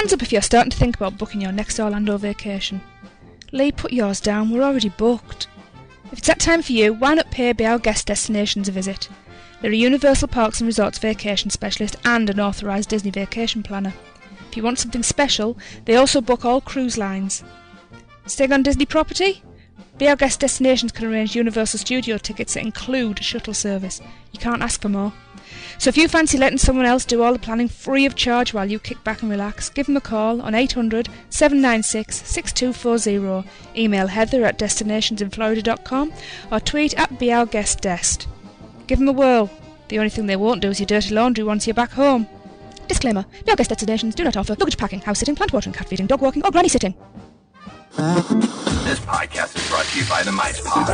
Hands up if you're starting to think about booking your next Orlando vacation. Lee, put yours down, we're already booked. If it's that time for you, why not pay Be Our Guest Destinations a visit? They're a Universal Parks and Resorts vacation specialist and an authorised Disney vacation planner. If you want something special, they also book all cruise lines. Staying on Disney property? Be Our Guest Destinations can arrange Universal Studio tickets that include shuttle service. You can't ask for more. So if you fancy letting someone else do all the planning free of charge while you kick back and relax, give them a call on 800 796 6240, email heather@destinationsinflorida.com or tweet @BeOurGuestDest. Give them a whirl. The only thing they won't do is your dirty laundry once you're back home. Disclaimer, Be Our Guest Destinations do not offer luggage packing, house sitting, plant watering, cat feeding, dog walking or granny sitting. This podcast is brought to you by the Mice Pod.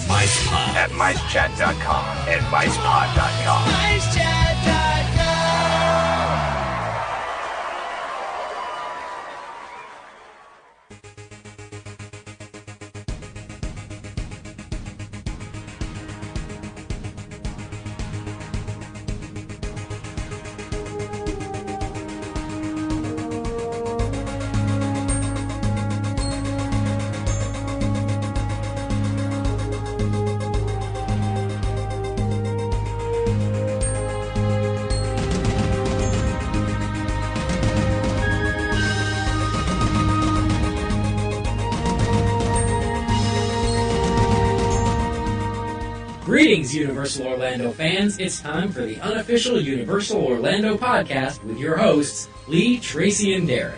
Mice Pod at micechat.com and micepod.com. Greetings, Universal Orlando fans. It's time for the unofficial Universal Orlando podcast with your hosts, Lee, Tracy, and Darren.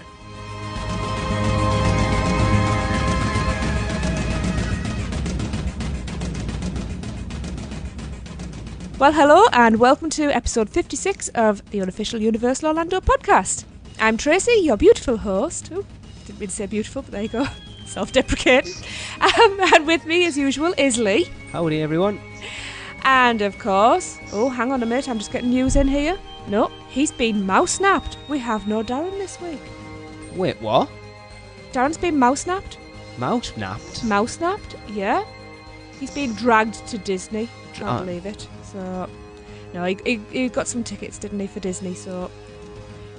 Well, hello and welcome to episode 56 of the unofficial Universal Orlando podcast. I'm Tracy, your beautiful host. Oh, didn't mean to say beautiful, but there you go. Self-deprecating. And with me, as usual, is Lee. Howdy, everyone. And, of course... Oh, hang on a minute, I'm just getting news in here. No, he's been mouse-napped. We have no Darren this week. Wait, what? Darren's been mouse-napped. Mouse-napped? Mouse-napped, yeah. He's been dragged to Disney. Can't believe it. So, no, he got some tickets, didn't he, for Disney, so...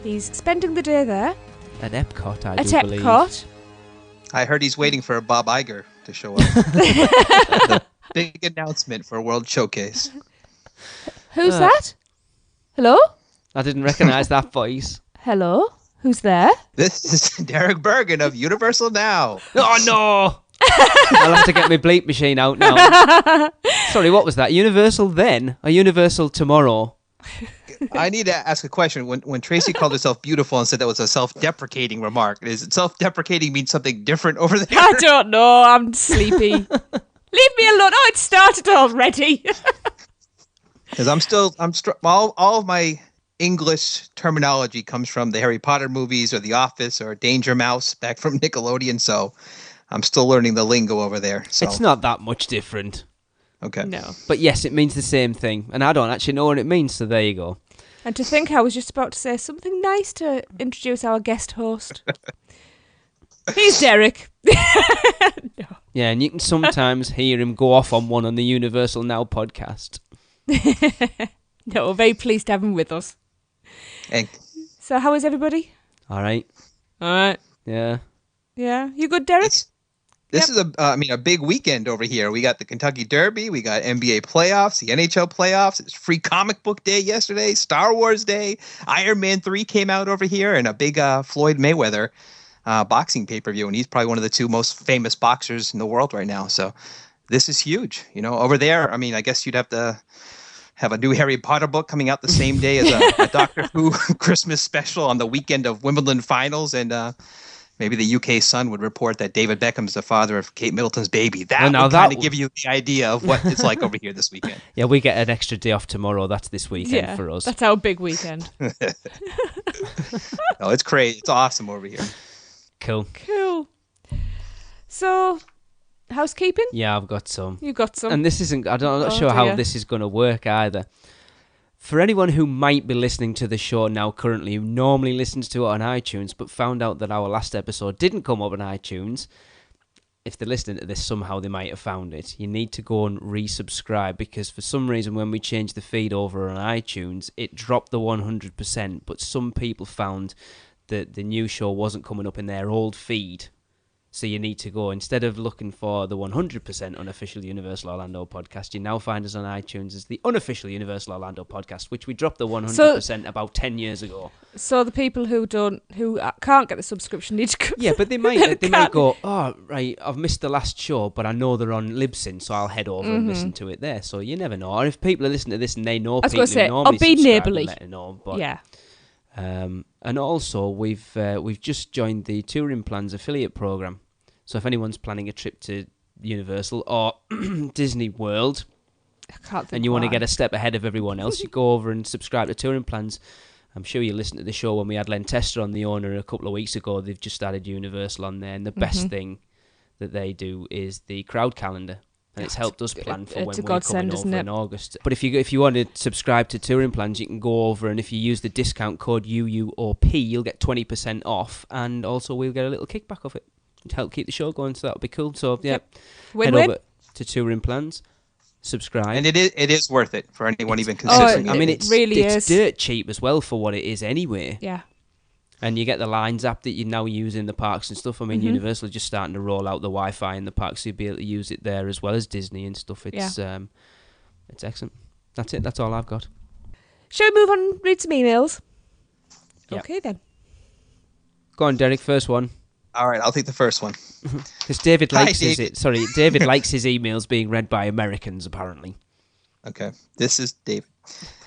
He's spending the day there. At Epcot, I do believe. At Epcot. I heard he's waiting for Bob Iger to show up. The big announcement for World Showcase. Who's that? Hello? I didn't recognise that voice. Hello? Who's there? This is Derek Burgan of Universal Now. Oh, no! I'll have to get my bleep machine out now. Sorry, what was that? Universal then? Or Universal tomorrow? I need to ask a question. When Tracy called herself beautiful and said that was a self-deprecating remark, is it self-deprecating mean something different over there? I don't know. I'm sleepy. Leave me alone. Oh, it started already. Because all of my English terminology comes from the Harry Potter movies or The Office or Danger Mouse back from Nickelodeon, so I'm still learning the lingo over there. So. It's not that much different. Okay. No. But yes, it means the same thing, and I don't actually know what it means, so there you go. And to think I was just about to say something nice to introduce our guest host. He's Derek. No. Yeah, and you can sometimes hear him go off on one on the Universal Now podcast. No, we're very pleased to have him with us. Hey. So how is everybody? All right. All right. Yeah. Yeah. You good, Derek? This is a big weekend over here. We got the Kentucky Derby, we got NBA playoffs, the NHL playoffs. It's free comic book day yesterday, Star Wars day, Iron Man 3 came out over here, and a big Floyd Mayweather boxing pay-per-view, and he's probably one of the two most famous boxers in the world right now. So this is huge. You know, over there, I mean, I guess you'd have to have a new Harry Potter book coming out the same day as a Doctor Who Christmas special on the weekend of Wimbledon finals, and maybe the UK Sun would report that David Beckham's the father of Kate Middleton's baby. That would kind of give you the idea of what it's like over here this weekend. Yeah, we get an extra day off tomorrow. That's this weekend for us. That's our big weekend. Oh, it's crazy. It's awesome over here. Cool. So, housekeeping? Yeah, I've got some. You got some. And this isn't, I'm not sure how this is going to work either. For anyone who might be listening to the show now currently, who normally listens to it on iTunes, but found out that our last episode didn't come up on iTunes, if they're listening to this, somehow they might have found it. You need to go and resubscribe, because for some reason when we changed the feed over on iTunes, it dropped the 100%, but some people found that the new show wasn't coming up in their old feed. So you need to go, instead of looking for the 100% unofficial Universal Orlando podcast, you now find us on iTunes as the unofficial Universal Orlando podcast, which we dropped the 100% about 10 years ago. So the people who can't get the subscription need to go. Yeah, but they might go, oh, right, I've missed the last show, but I know they're on Libsyn, so I'll head over and listen to it there. So you never know. Or if people are listening to this and they know people who normally subscribe, let them know. But, yeah. And also, we've just joined the Touring Plans affiliate program. So if anyone's planning a trip to Universal or Disney World, and you want to get a step ahead of everyone else, you go over and subscribe to Touring Plans. I'm sure you listened to the show when we had Len Tester on, the owner, a couple of weeks ago. They've just added Universal on there, and the best thing that they do is the crowd calendar. And it's helped us plan for when we're coming over in August. But if you want to subscribe to Touring Plans, you can go over, and if you use the discount code UUOP, you'll get 20% off, and also we'll get a little kickback off it to help keep the show going. So that'll be cool. So yeah, head over to Touring Plans, subscribe, and it is worth it for anyone even considering. I mean, it's dirt cheap as well for what it is anyway. Yeah. And you get the Lines app that you now use in the parks and stuff. I mean, Universal is just starting to roll out the Wi-Fi in the parks, so you'll be able to use it there as well as Disney and stuff. It's excellent. That's it. That's all I've got. Shall we move on and read some emails? Yep. Okay, then. Go on, Derek, first one. All right, I'll take the first one. Because David likes David likes his emails being read by Americans, apparently. Okay, this is David.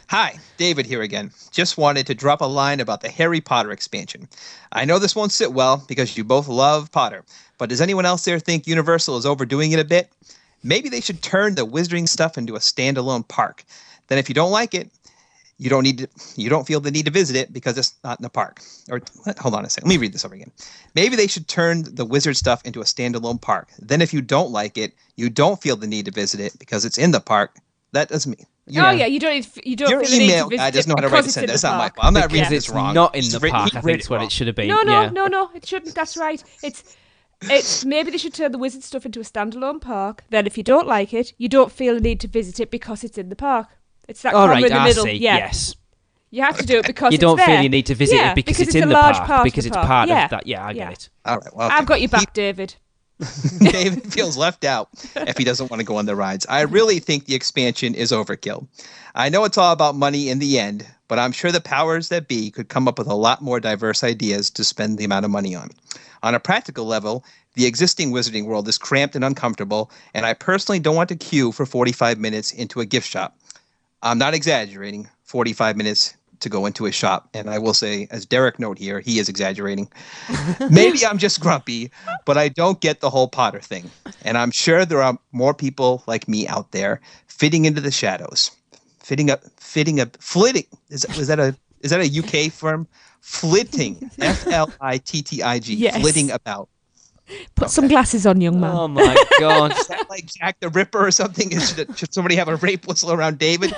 Hi, David here again. Just wanted to drop a line about the Harry Potter expansion. I know this won't sit well because you both love Potter, but does anyone else there think Universal is overdoing it a bit? Maybe they should turn the wizarding stuff into a standalone park. Then if you don't like it, you don't feel the need to visit it because it's not in the park. Or hold on a second. Let me read this over again. Maybe they should turn the wizard stuff into a standalone park. Then if you don't like it, you don't feel the need to visit it because it's in the park. That doesn't mean. You don't feel the need to visit I just know how to write the sentence. That's not my fault. I'm not reading this wrong. Not in the park. I think it's what it should have been. No, it shouldn't. That's right. It's maybe they should turn the wizard stuff into a standalone park. Then if you don't like it, you don't feel the need to visit it because it's in the park. It's that comma in the middle. See. Yeah. Yes. You have to do it because you don't it's there. feel you need to visit it because it's in the park. Because it's part of that. Yeah, I get it. All right. Well, I've got your back, David. David feels left out if he doesn't want to go on the rides. I really think the expansion is overkill. I know it's all about money in the end, but I'm sure the powers that be could come up with a lot more diverse ideas to spend the amount of money on. On a practical level, the existing Wizarding World is cramped and uncomfortable, and I personally don't want to queue for 45 minutes into a gift shop. I'm not exaggerating, 45 minutes to go into a shop. And I will say, as Derek note here, he is exaggerating. Maybe I'm just grumpy, but I don't get the whole Potter thing. And I'm sure there are more people like me out there fitting into the shadows. Flitting. Is that a UK firm? Flitting. FLITTIG. Yes. Flitting about. Put some glasses on, young man. Oh my God. Is that like Jack the Ripper or something? Should somebody have a rape whistle around David?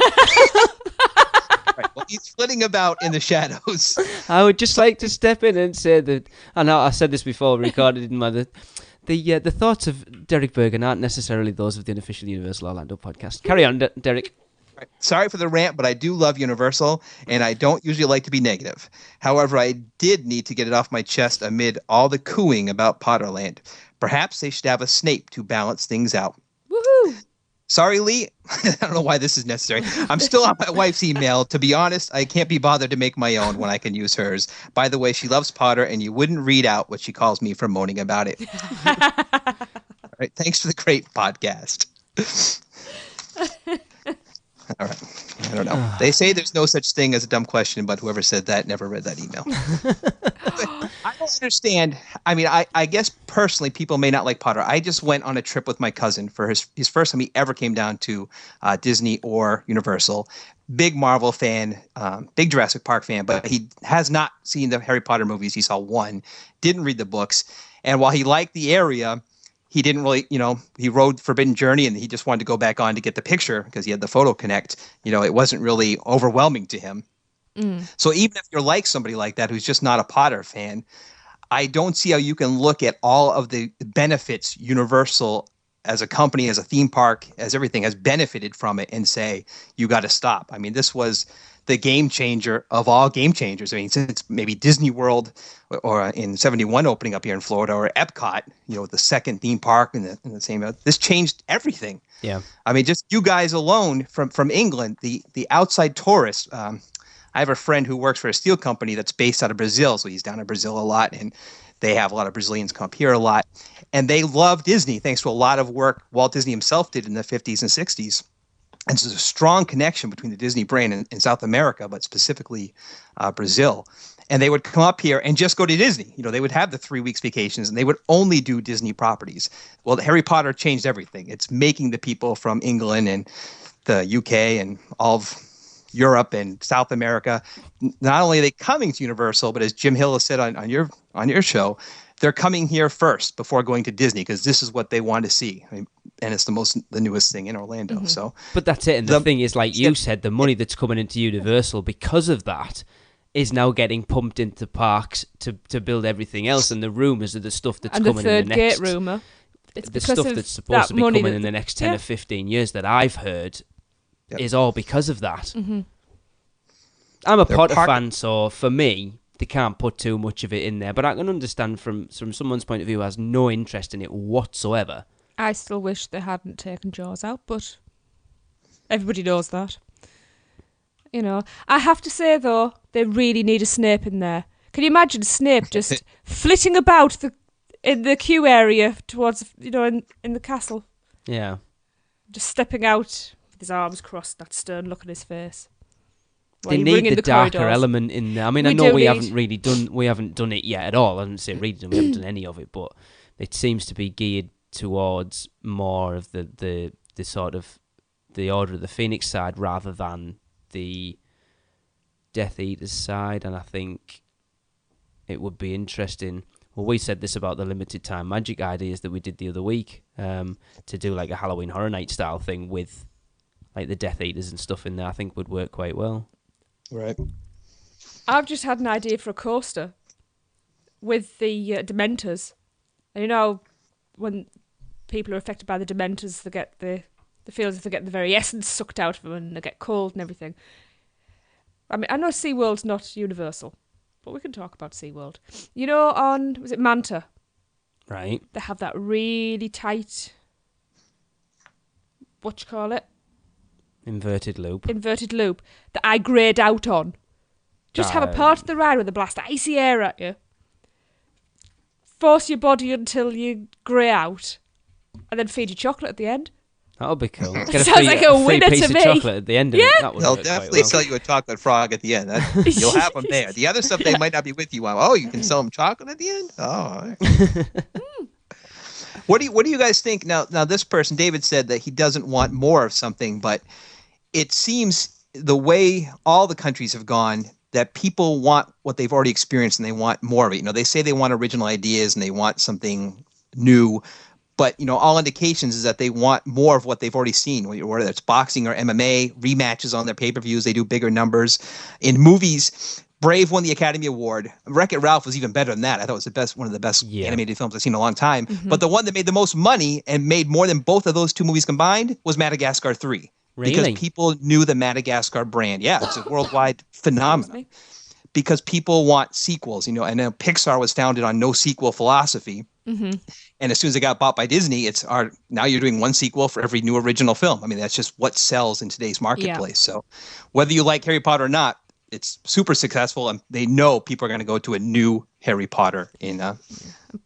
Right, well, he's flitting about in the shadows. I would just like to step in and say that, I know I said this before, recorded in the thoughts of Derek Burgan aren't necessarily those of the unofficial Universal Orlando podcast. Carry on, Derek. Right. Sorry for the rant, but I do love Universal, and I don't usually like to be negative. However, I did need to get it off my chest amid all the cooing about Potterland. Perhaps they should have a Snape to balance things out. Woohoo! Sorry, Lee. I don't know why this is necessary. I'm still on my wife's email. To be honest, I can't be bothered to make my own when I can use hers. By the way, she loves Potter, and you wouldn't read out what she calls me for moaning about it. All right. Thanks for the great podcast. All right. I don't know. They say there's no such thing as a dumb question, but whoever said that never read that email. I don't understand. I mean, I guess personally people may not like Potter. I just went on a trip with my cousin for his first time he ever came down to Disney or Universal. Big Marvel fan, big Jurassic Park fan, but he has not seen the Harry Potter movies. He saw one, didn't read the books. And while he liked the area, he didn't really, he rode Forbidden Journey and he just wanted to go back on to get the picture because he had the Photo Connect. It wasn't really overwhelming to him. So even if you're like somebody like that who's just not a Potter fan, I don't see how you can look at all of the benefits Universal as a company, as a theme park, as everything has benefited from it and say, you got to stop. I mean, this was the game changer of all game changers. I mean, since maybe Disney World or in 71 opening up here in Florida, or Epcot, the second theme park in the same, this changed everything. Yeah. I mean, just you guys alone from England, the outside tourists. I have a friend who works for a steel company that's based out of Brazil. So he's down in Brazil a lot, and they have a lot of Brazilians come up here a lot. And they love Disney thanks to a lot of work Walt Disney himself did in the 50s and 60s. And so there's a strong connection between the Disney brand in South America, but specifically Brazil. And they would come up here and just go to Disney. They would have the 3 weeks vacations, and they would only do Disney properties. Well, Harry Potter changed everything. It's making the people from England and the UK and all of Europe and South America, not only are they coming to Universal, but as Jim Hill has said on your show, they're coming here first before going to Disney because this is what they want to see. I mean, and it's the newest thing in Orlando. Mm-hmm. So, but that's it. And the thing is, like you said, the money that's coming into Universal because of that is now getting pumped into parks to build everything else. And the rumours of the stuff that's and coming the in the next... gate rumour. It's the stuff that's supposed to be coming in the next 10 or 15 years that I've heard is all because of that. Mm-hmm. I'm a Potter fan, so for me, they can't put too much of it in there. But I can understand from someone's point of view who has no interest in it whatsoever. I still wish they hadn't taken Jaws out, but everybody knows that. I have to say, though, they really need a Snape in there. Can you imagine Snape just flitting about in the queue area towards, in the castle? Yeah. Just stepping out with his arms crossed, that stern look on his face. They need the darker element in there. I mean, I know we haven't done it yet at all. I haven't said we haven't done any of it, but it seems to be geared towards more of the sort of the Order of the Phoenix side rather than the Death Eaters side. And I think it would be interesting. Well, we said this about the limited time magic ideas that we did the other week, to do like a Halloween Horror Night style thing with like the Death Eaters and stuff in there. I think would work quite well. Right. I've just had an idea for a coaster with the Dementors. And when people are affected by the Dementors, they get the feel as if they get the very essence sucked out of them and they get cold and everything. I mean, I know SeaWorld's not Universal, but we can talk about SeaWorld. Was it Manta? Right. They have that really tight, Inverted loop that I grayed out on. Just have a part of the ride where they blast icy air at you. Force your body until you grey out. And then feed you chocolate at the end. That'll be cool. Sounds like a winner piece to of me. chocolate at the end of it. That would They'll work definitely quite well. sell you a chocolate frog at the end. You'll have them there. The other stuff they might not be with you on. Oh, you can sell them chocolate at the end? Oh, all right. What do you guys think? Now this person, David, said that he doesn't want more of something, but it seems the way all the countries have gone that people want what they've already experienced and they want more of it. They say they want original ideas and they want something new, but all indications is that they want more of what they've already seen, whether it's boxing or MMA, rematches on their pay-per-views. They do bigger numbers. In movies, Brave won the Academy Award. Wreck-It Ralph was even better than that. I thought it was one of the best animated films I've seen in a long time. Mm-hmm. But the one that made the most money and made more than both of those two movies combined was Madagascar 3. Really? Because people knew the Madagascar brand. Yeah, it's a worldwide phenomenon. Because people want sequels, and Pixar was founded on no sequel philosophy. Mm-hmm. And as soon as it got bought by Disney, now you're doing one sequel for every new original film. I mean, that's just what sells in today's marketplace. Yeah. So whether you like Harry Potter or not, it's super successful, and they know people are going to go to a new Harry Potter in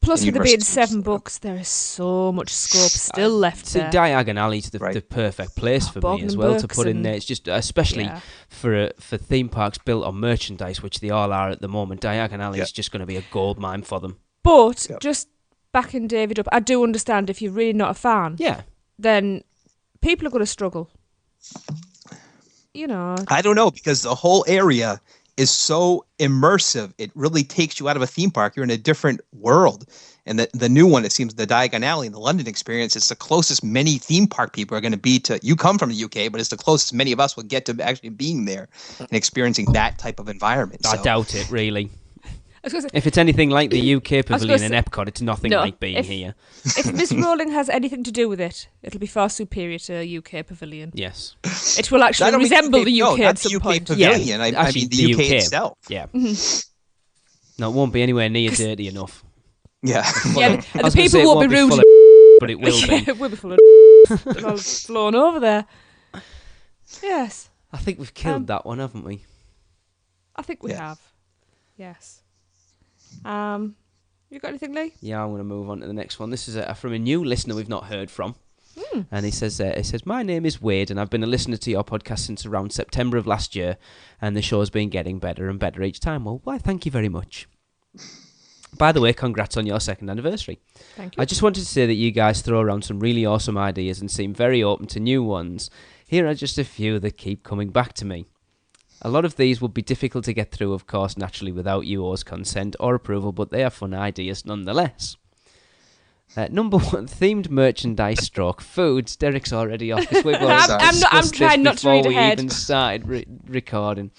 plus, with it being 7 books, there is so much scope still left there. Diagon Alley's the perfect place for me as well to put in there. It's just, especially for theme parks built on merchandise, which they all are at the moment, Diagon Alley is just going to be a gold mine for them. But just backing David up, I do understand if you're really not a fan, then people are going to struggle. I don't know, because the whole area is so immersive. It really takes you out of a theme park. You're in a different world. And the new one, it seems, the Diagon Alley and the London experience, it's the closest many theme park people are going to be to, you come from the UK, but it's the closest many of us will get to actually being there and experiencing that type of environment. I doubt it, really. was gonna say, If it's anything like the UK gonna pavilion say- in Epcot, it's nothing No, like being here. if Miss Rowling has anything to do with it, it'll be far superior to a UK pavilion. Yes. It will actually I don't mean resemble the no, UK not at the some UK point. pavilion. I actually, mean the UK itself. Yeah. No, it won't be anywhere near dirty enough. Yeah. Yeah, I and was the gonna say people it won't be full rude. of but it will be. It will be full of They're all flown over there. Yes, I think we've killed that one, haven't we? I think we Yeah. have. Yes. You got anything, Lee? Yeah, I'm going to move on to the next one. This is from a new listener we've not heard from. And he says, my name is Wade, and I've been a listener to your podcast since around September of last year, and the show's been getting better and better each time. Well, why, thank you very much. By the way, congrats on your 2nd anniversary. Thank you. I just wanted to say that you guys throw around some really awesome ideas and seem very open to new ones. Here are just a few that keep coming back to me. A lot of these would be difficult to get through, of course, naturally without UO's consent or approval, but they are fun ideas nonetheless. Number 1, themed merchandise stroke foods. Derek's already off because we've already I'm discussed trying this not to read before we ahead. even started recording.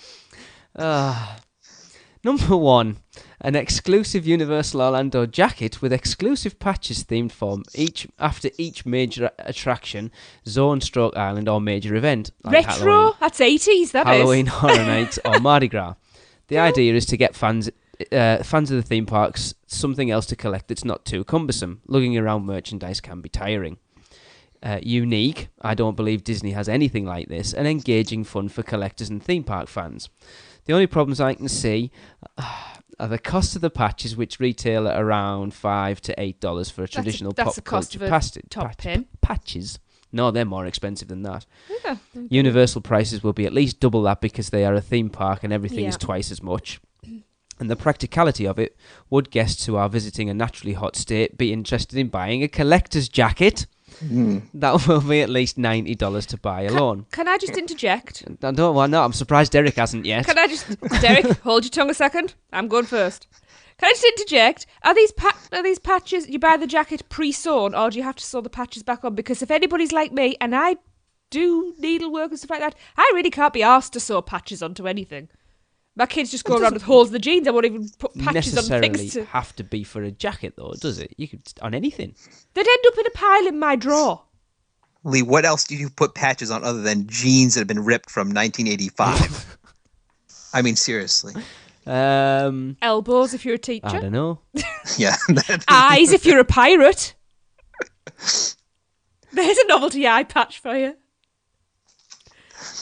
Number 1, an exclusive Universal Orlando jacket with exclusive patches themed for after each major attraction, zone, stroke island, or major event. Like Retro? Halloween, That's 80s, that is. Halloween Horror Nights, or Mardi Gras. The idea is to get fans of the theme parks something else to collect that's not too cumbersome. Lugging around merchandise can be tiring. Unique, I don't believe Disney has anything like this, and engaging fun for collectors and theme park fans. The only problems I can see are the cost of the patches, which retail at around $5 to $8 for a traditional that's pop the cost culture of a top pin. patches. No, they're more expensive than that. Yeah. Universal prices will be at least double that because they are a theme park and everything is Yeah. twice as much. And the practicality of it, would guests who are visiting a naturally hot state be interested in buying a collector's jacket? That will be at least $90 to buy alone. Can I just interject? I don't want no, I'm surprised Derek hasn't yet. Can I just... Derek, hold your tongue a second. I'm going first. Can I just interject? Are these patches... You buy the jacket pre-sewn, or do you have to sew the patches back on? Because if anybody's like me, and I do needlework and stuff like that, I really can't be asked to sew patches onto anything. My kids just go around with holes in the jeans. I won't even put patches on necessarily things. have to be for a jacket though, does it? You could on anything. They'd end up in a pile in my drawer. Lee, what else do you put patches on other than jeans that have been ripped from 1985? I mean, seriously. Elbows if you're a teacher. I don't know. Yeah. Eyes if you're a pirate. There's a novelty eye patch for you.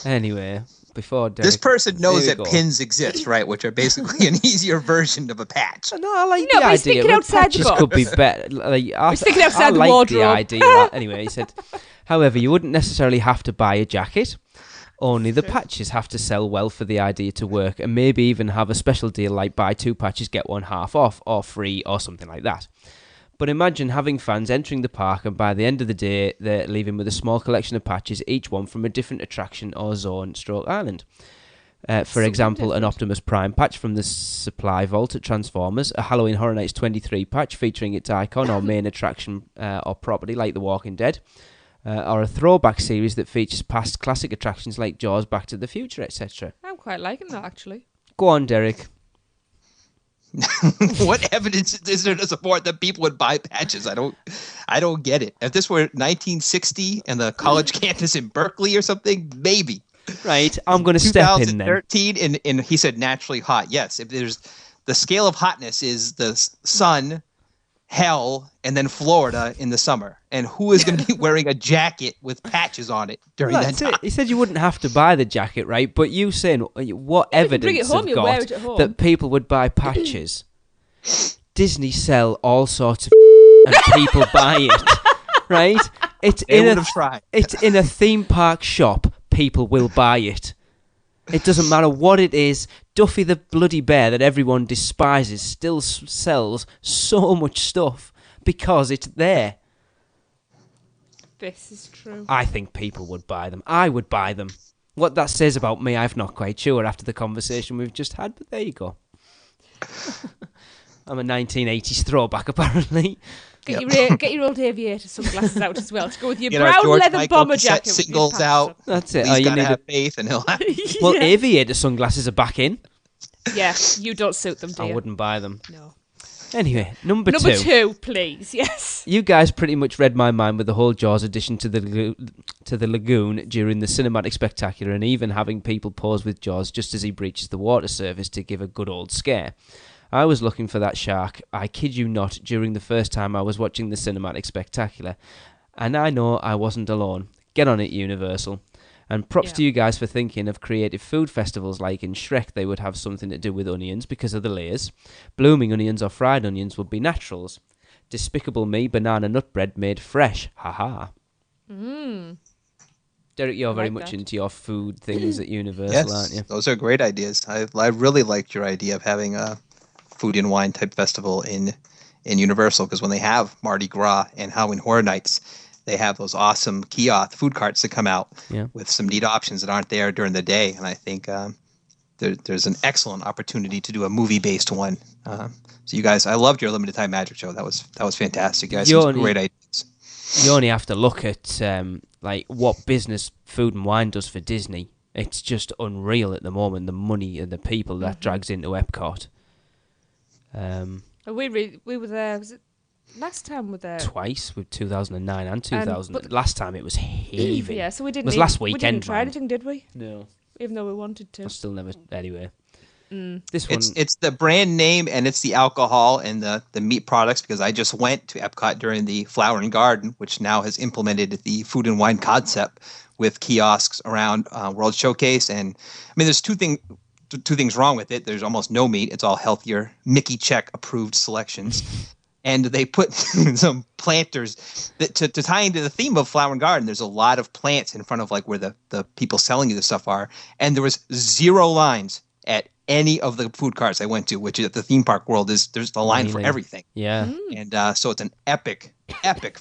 Anyway, before Derek, This person knows here we that go. pins exist, right? Which are basically an easier version of a patch. No, I like No, the but he's idea. thinking but outside the patches box. could be better. Like, He's thinking outside I the like wardrobe. the idea. Anyway, he said, however, you wouldn't necessarily have to buy a jacket. Only the patches have to sell well for the idea to work, and maybe even have a special deal like buy 2 patches, get 1 half off, or free, or something like that. But imagine having fans entering the park, and by the end of the day, they're leaving with a small collection of patches, each one from a different attraction or zone, stroke island. For example, an Optimus Prime patch from the supply vault at Transformers, a Halloween Horror Nights 23 patch featuring its icon or main attraction or property like The Walking Dead, or a throwback series that features past classic attractions like Jaws, Back to the Future, etc. I'm quite liking that, actually. Go on, Derek. What evidence is there to support that people would buy patches? I don't get it. If this were 1960 and the college campus in Berkeley or something, maybe. Right, I'm going to step in then. 2013, and he said naturally hot. Yes, if there's the scale of hotness is the sun, hell, and then Florida in the summer. And who is going to be wearing a jacket with patches on it during Well, that that's time? it. He said you wouldn't have to buy the jacket, right? But you saying what If you bring it evidence home, have you'll wear got it at home. that people would buy patches? Disney sell all sorts of and people buy it, right? It's They in would a have tried. it's in a theme park shop. People will buy it. It doesn't matter what it is. Duffy the bloody bear that everyone despises still sells so much stuff because it's there. This is true. I think people would buy them. I would buy them. What that says about me, I'm not quite sure after the conversation we've just had, but there you go. I'm a 1980s throwback, apparently. Get your old aviator sunglasses out as well to go with your Get our brown George leather Michael bomber cassette jacket. with your singles patches out. on. That's it. He's You got to need have faith, and he'll have. Well, Yeah. aviator sunglasses are back in. Yeah, you don't suit them, do you? I wouldn't buy them. No. Anyway, number Number two. two, please. Yes. You guys pretty much read my mind with the whole Jaws addition to the lagoon during the cinematic spectacular, and even having people pose with Jaws just as he breaches the water surface to give a good old scare. I was looking for that shark, I kid you not, during the first time I was watching the cinematic spectacular, and I know I wasn't alone. Get on it, Universal. And props to you guys for thinking of creative food festivals like in Shrek they would have something to do with onions because of the layers. Blooming onions or fried onions would be naturals. Despicable Me banana nut bread made fresh. Ha-ha. Derek, you're very much into your food things at Universal, aren't you? Those are great ideas. I really liked your idea of having a food and wine type festival in Universal, because when they have Mardi Gras and Halloween Horror Nights, they have those awesome kiosk food carts that come out with some neat options that aren't there during the day. And I think there's an excellent opportunity to do a movie-based one. So you guys, I loved your limited time magic show. That was fantastic. You guys, some great ideas. You only have to look at like what business Food and Wine does for Disney. It's just unreal at the moment. The money and the people that drags into Epcot. We were there. Was it last time we were there? Twice, with 2009 and 2000. Last time it was heaving. Yeah, so we didn't. It was last weekend. We didn't try anything, did we? No. Even though we wanted to. I still never. Anyway. This one, it's the brand name and it's the alcohol and the meat products, because I just went to Epcot during the Flower and Garden, which now has implemented the food and wine concept with kiosks around World Showcase. And I mean, there's two things wrong with it. There's almost no meat. It's all healthier, Mickey check approved selections. And they put some planters that to tie into the theme of Flower and Garden. There's a lot of plants in front of like where the people selling you the stuff are. And there was 0 lines at any of the food carts I went to, which at the theme park world there's the line for everything. Yeah. And so it's an epic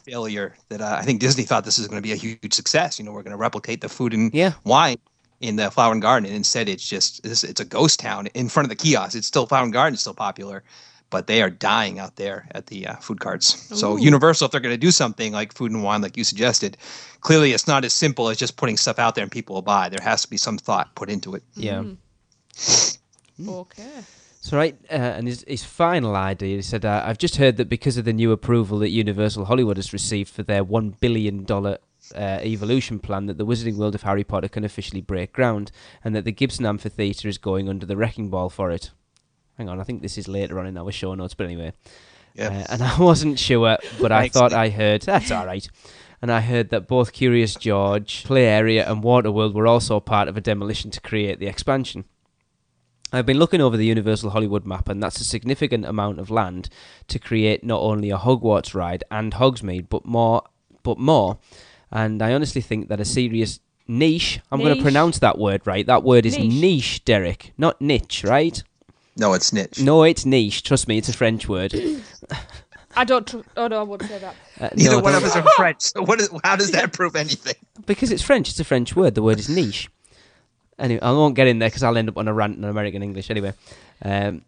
failure that I think Disney thought this is going to be a huge success. You know, we're going to replicate the food and wine in the Flower and Garden. And instead it's a ghost town in front of the kiosks. It's still Flower and Garden is still popular, but they are dying out there at the food carts. Ooh. So Universal, if they're going to do something like food and wine, like you suggested, clearly it's not as simple as just putting stuff out there and people will buy. There has to be some thought put into it. Yeah. Okay. So and his final idea, he said, I've just heard that because of the new approval that Universal Hollywood has received for their $1 billion evolution plan, that the Wizarding World of Harry Potter can officially break ground, and that the Gibson Amphitheatre is going under the wrecking ball for it. Hang on, I think this is later on in our show notes, but anyway. Yeah. And I wasn't sure, but I thought I heard, that's all right. And I heard that both Curious George, Play Area and Waterworld were also part of a demolition to create the expansion. I've been looking over the Universal Hollywood map, and that's a significant amount of land to create not only a Hogwarts ride and Hogsmeade, but more. And I honestly think that a serious niche, I'm going to pronounce that word right. That word is niche, Derek, not niche, right? No, it's niche. No, it's niche. Trust me, it's a French word. I don't. Oh no, I wouldn't say that. Neither one of us are French. So how does that prove anything? Because it's French. It's a French word. The word is niche. Anyway, I won't get in there because I'll end up on a rant in American English. Anyway, so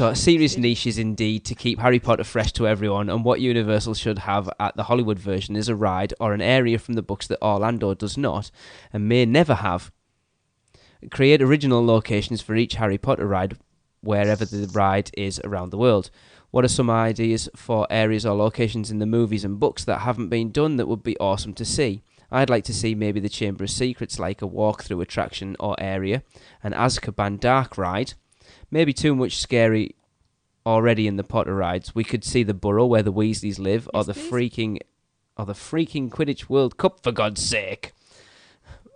a serious niche is indeed to keep Harry Potter fresh to everyone, and what Universal should have at the Hollywood version is a ride or an area from the books that Orlando does not and may never have. Create original locations for each Harry Potter ride wherever the ride is around the world. What are some ideas for areas or locations in the movies and books that haven't been done that would be awesome to see? I'd like to see maybe the Chamber of Secrets, like a walk-through attraction or area, an Azkaban dark ride. Maybe too much scary already in the Potter rides. We could see the Burrow where the Weasleys live, or the freaking Quidditch World Cup, for God's sake.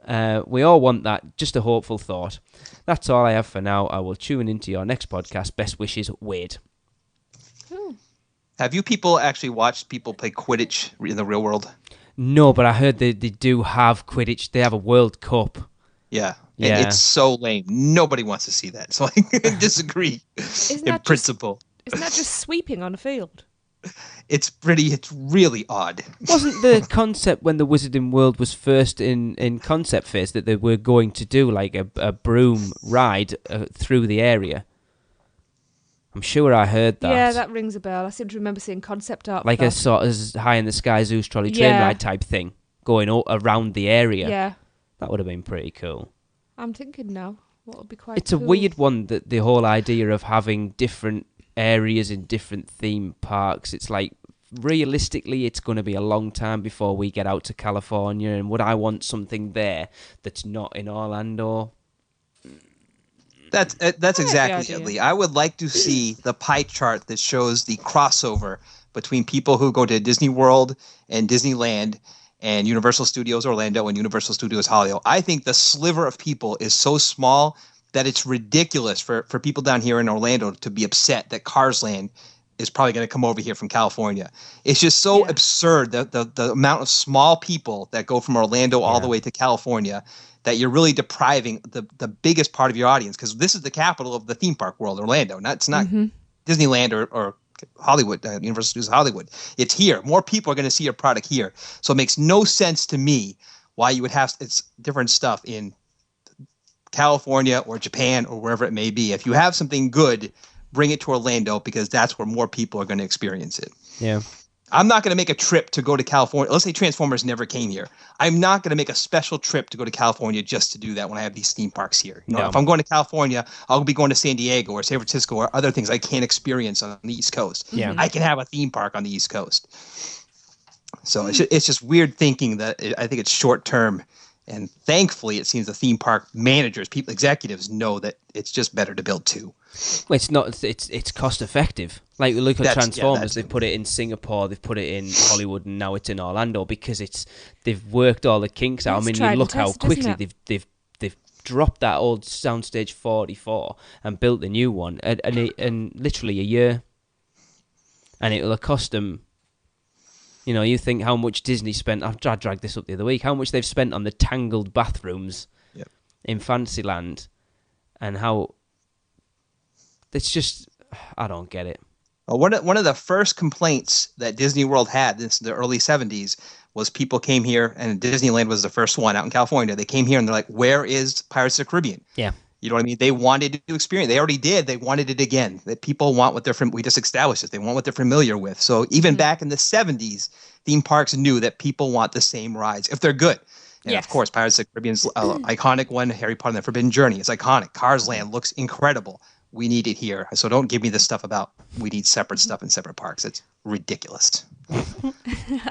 We all want that. Just a hopeful thought. That's all I have for now. I will tune into your next podcast. Best wishes, Wade. Have you people actually watched people play Quidditch in the real world? No, but I heard they do have Quidditch. They have a World Cup. Yeah. And it's so lame. Nobody wants to see that. So I disagree in principle. Isn't that just sweeping on a field? It's really odd. Wasn't the concept when the Wizarding World was first in concept phase that they were going to do like a broom ride through the area? I'm sure I heard that. Yeah, that rings a bell. I seem to remember seeing concept art. Like a sort of High in the Sky Zeus trolley train ride type thing going around the area. Yeah. That would have been pretty cool. I'm thinking now. what would be quite It's a cool. weird one, that the whole idea of having different areas in different theme parks. It's like, realistically, it's going to be a long time before we get out to California, and would I want something there that's not in Orlando? That's exactly idea. it, Lee. I would like to see the pie chart that shows the crossover between people who go to Disney World and Disneyland and Universal Studios Orlando and Universal Studios Hollywood. I think the sliver of people is so small that it's ridiculous for people down here in Orlando to be upset that Cars Land is probably going to come over here from California. It's just so absurd, the amount of small people that go from Orlando all the way to California, that you're really depriving the biggest part of your audience, because this is the capital of the theme park world, Orlando. It's not Disneyland or Hollywood, Universal Studios Hollywood. It's here. More people are going to see your product here. So it makes no sense to me why you would have it's different stuff in California or Japan or wherever it may be. If you have something good, bring it to Orlando, because that's where more people are going to experience it. Yeah. I'm not going to make a trip to go to California. Let's say Transformers never came here. I'm not going to make a special trip to go to California just to do that when I have these theme parks here. You know, No. if I'm going to California, I'll be going to San Diego or San Francisco or other things I can't experience on the East Coast. Yeah. I can have a theme park on the East Coast. So it's just weird thinking that I think it's short term. And thankfully, it seems the theme park managers, people, executives know that it's just better to build two. Well, it's not. It's cost effective. Like, we look at Transformers. that They've put it in Singapore. They've put it in Hollywood, and now it's in Orlando because they've worked all the kinks out. I mean, tried you and look how tested, isn't quickly they've dropped that old Soundstage 44 and built the new one, and literally a year. And it'll have cost them. You know, you think how much Disney spent. I dragged this up the other week. How much they've spent on the tangled bathrooms in Fantasyland, and how it's just, I don't get it. One of the first complaints that Disney World had in the early 70s was people came here, and Disneyland was the first one out in California. They came here and they're like, where is Pirates of the Caribbean? Yeah. You know what I mean? They wanted to experience. They already did. They wanted it again. That people want what we just established it. They want what they're familiar with. So even back in the 70s, theme parks knew that people want the same rides if they're good. And of course, Pirates of the Caribbean's iconic one, Harry Potter and the Forbidden Journey. It's iconic. Cars Land looks incredible. We need it here. So don't give me this stuff about we need separate stuff in separate parks. It's ridiculous.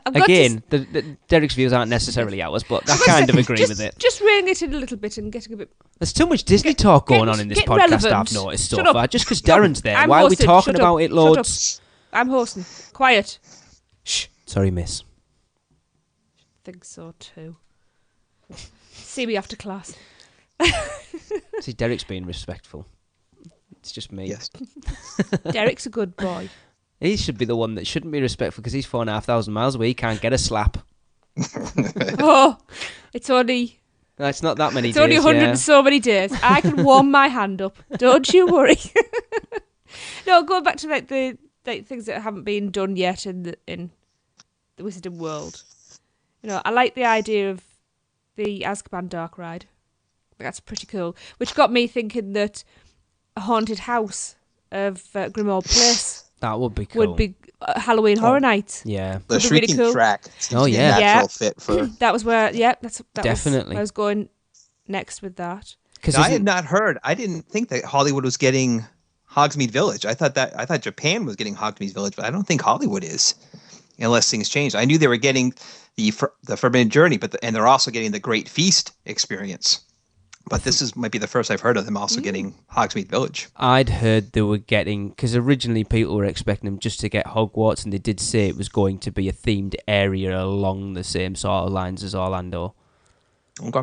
Again, Derek's views aren't necessarily ours, but I kind of agree with it. Just reining it in a little bit and getting a bit. There's too much Disney talk going on in this get podcast, relevant. I've noticed so Shut up. far. Just because Darren's there. I'm Why are we hosting. talking Shut about up. it Shut loads? up. I'm hosting. Quiet. Shh. Sorry, miss. Think so too. See me after class. See, Derek's being respectful. It's just me. Yes. Derek's a good boy. He should be the one that shouldn't be respectful because he's 4,500 miles away. He can't get a slap. Oh, it's only It's not that many it's days. only 100 and so many days. I can warm my hand up. Don't you worry. No, going back to like the things that haven't been done yet in the Wizarding World. You know, I like the idea of the Azkaban Dark Ride. That's pretty cool. Which got me thinking that a haunted house of Grimmauld Place That would be cool. would be Halloween Horror Night. Yeah. The Would be really Shrieking cool. Track seems to be a yeah. natural fit for. That was where, that Definitely. was where I was going next with that. Because I had not heard. I didn't think that Hollywood was getting Hogsmeade Village. I thought Japan was getting Hogsmeade Village, but I don't think Hollywood is, unless things change. I knew they were getting the Forbidden Journey, and they're also getting the Great Feast experience. But might be the first I've heard of them also getting Hogsmeade Village. I'd heard they were getting, because originally people were expecting them just to get Hogwarts, and they did say it was going to be a themed area along the same sort of lines as Orlando. Okay.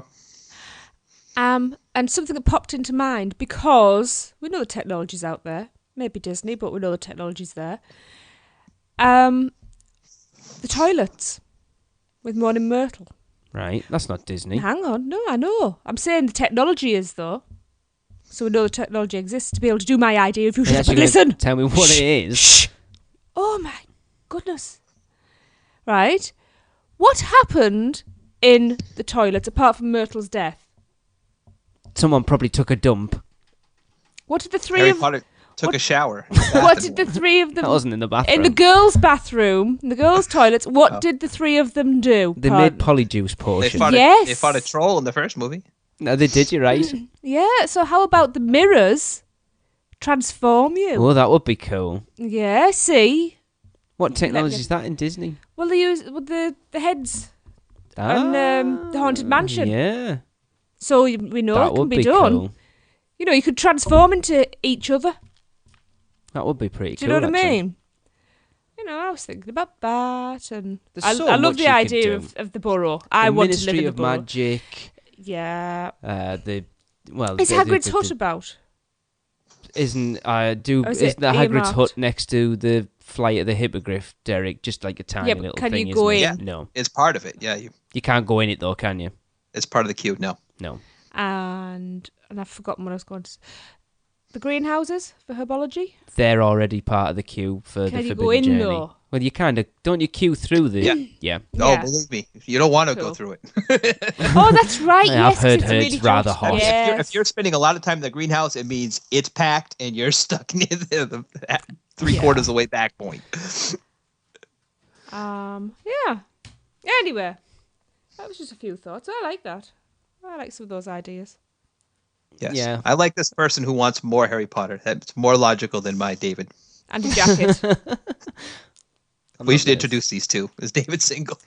And something that popped into mind, because we know the technology's out there, maybe Disney, but we know the technology's there. The toilets with Moaning Myrtle. Right, that's not Disney. Hang on, no, I know. I'm saying the technology is, though. So we know the technology exists to be able to do my idea if you shut up and listen. Tell me what it is. Shh. Oh my goodness. Right. What happened in the toilets apart from Myrtle's death? Someone probably took a dump. What did the three Harry of Potter took a shower. what did the three of them That wasn't in the bathroom. in the girls' bathroom, in the girls' toilets, what did the three of them do? They Pardon? made polyjuice potion. Yes. They fought a troll in the first movie. No, they did. You're right. Yeah, so how about the mirrors transform you? Oh, that would be cool. Yeah, see? What technology is that in Disney? Well, they use the heads and the Haunted Mansion. Yeah. So we know That it can would be be done. cool. You know, you could transform into each other. That would be pretty Do cool. you know what actually. I mean? You know, I was thinking about that, and There's so I love much the you could idea do. of the borough. I want to live Ministry in the of borough. Magic. Yeah. Is Hagrid's hut about? Isn't Or is isn't it that Hagrid's earmarked? hut next to the Flight of the Hippogriff, Derek? Just like a tiny Yeah, but little can thing. you go isn't it? in? No, It's part of it. Yeah, you can't go in it though, can you? it's part of the queue. No. No. And I've forgotten what I was going to say. The greenhouses for herbology? They're already part of the queue for Can the you Forbidden go in, Journey. though? Well, you kind of don't. You queue through the Yeah. yeah. Oh, Yeah. believe me, you don't want to Cool. go through it. Oh, that's right. Yeah, I've yes, heard it's it's really rather hot. hot. Yes. If you're spending a lot of time in the greenhouse, it means it's packed and you're stuck near the three-quarters of the way back point. Yeah. Anyway, that was just a few thoughts. I like that. I like some of those ideas. Yes. Yeah. I like this person who wants more Harry Potter. That's more logical than my David. And a jacket. We should introduce these two. Is David single?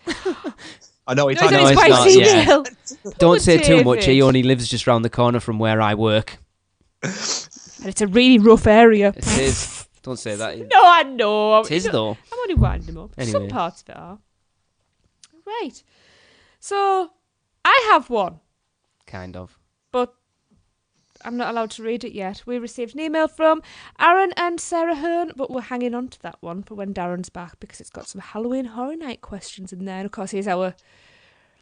Oh no, he's No, talking he's it's quite not, yeah. single. Don't say too much. He David. only lives just round the corner from where I work. And it's a really rough area. It is. Don't say that. No, I know. It is though. I'm only winding him up. Anyway. Some parts of it are. Right. So, I have one, Kind of. but I'm not allowed to read it yet. We received an email from Aaron and Sarah Hearn, but we're hanging on to that one for when Darren's back because it's got some Halloween Horror Night questions in there. And of course, he's our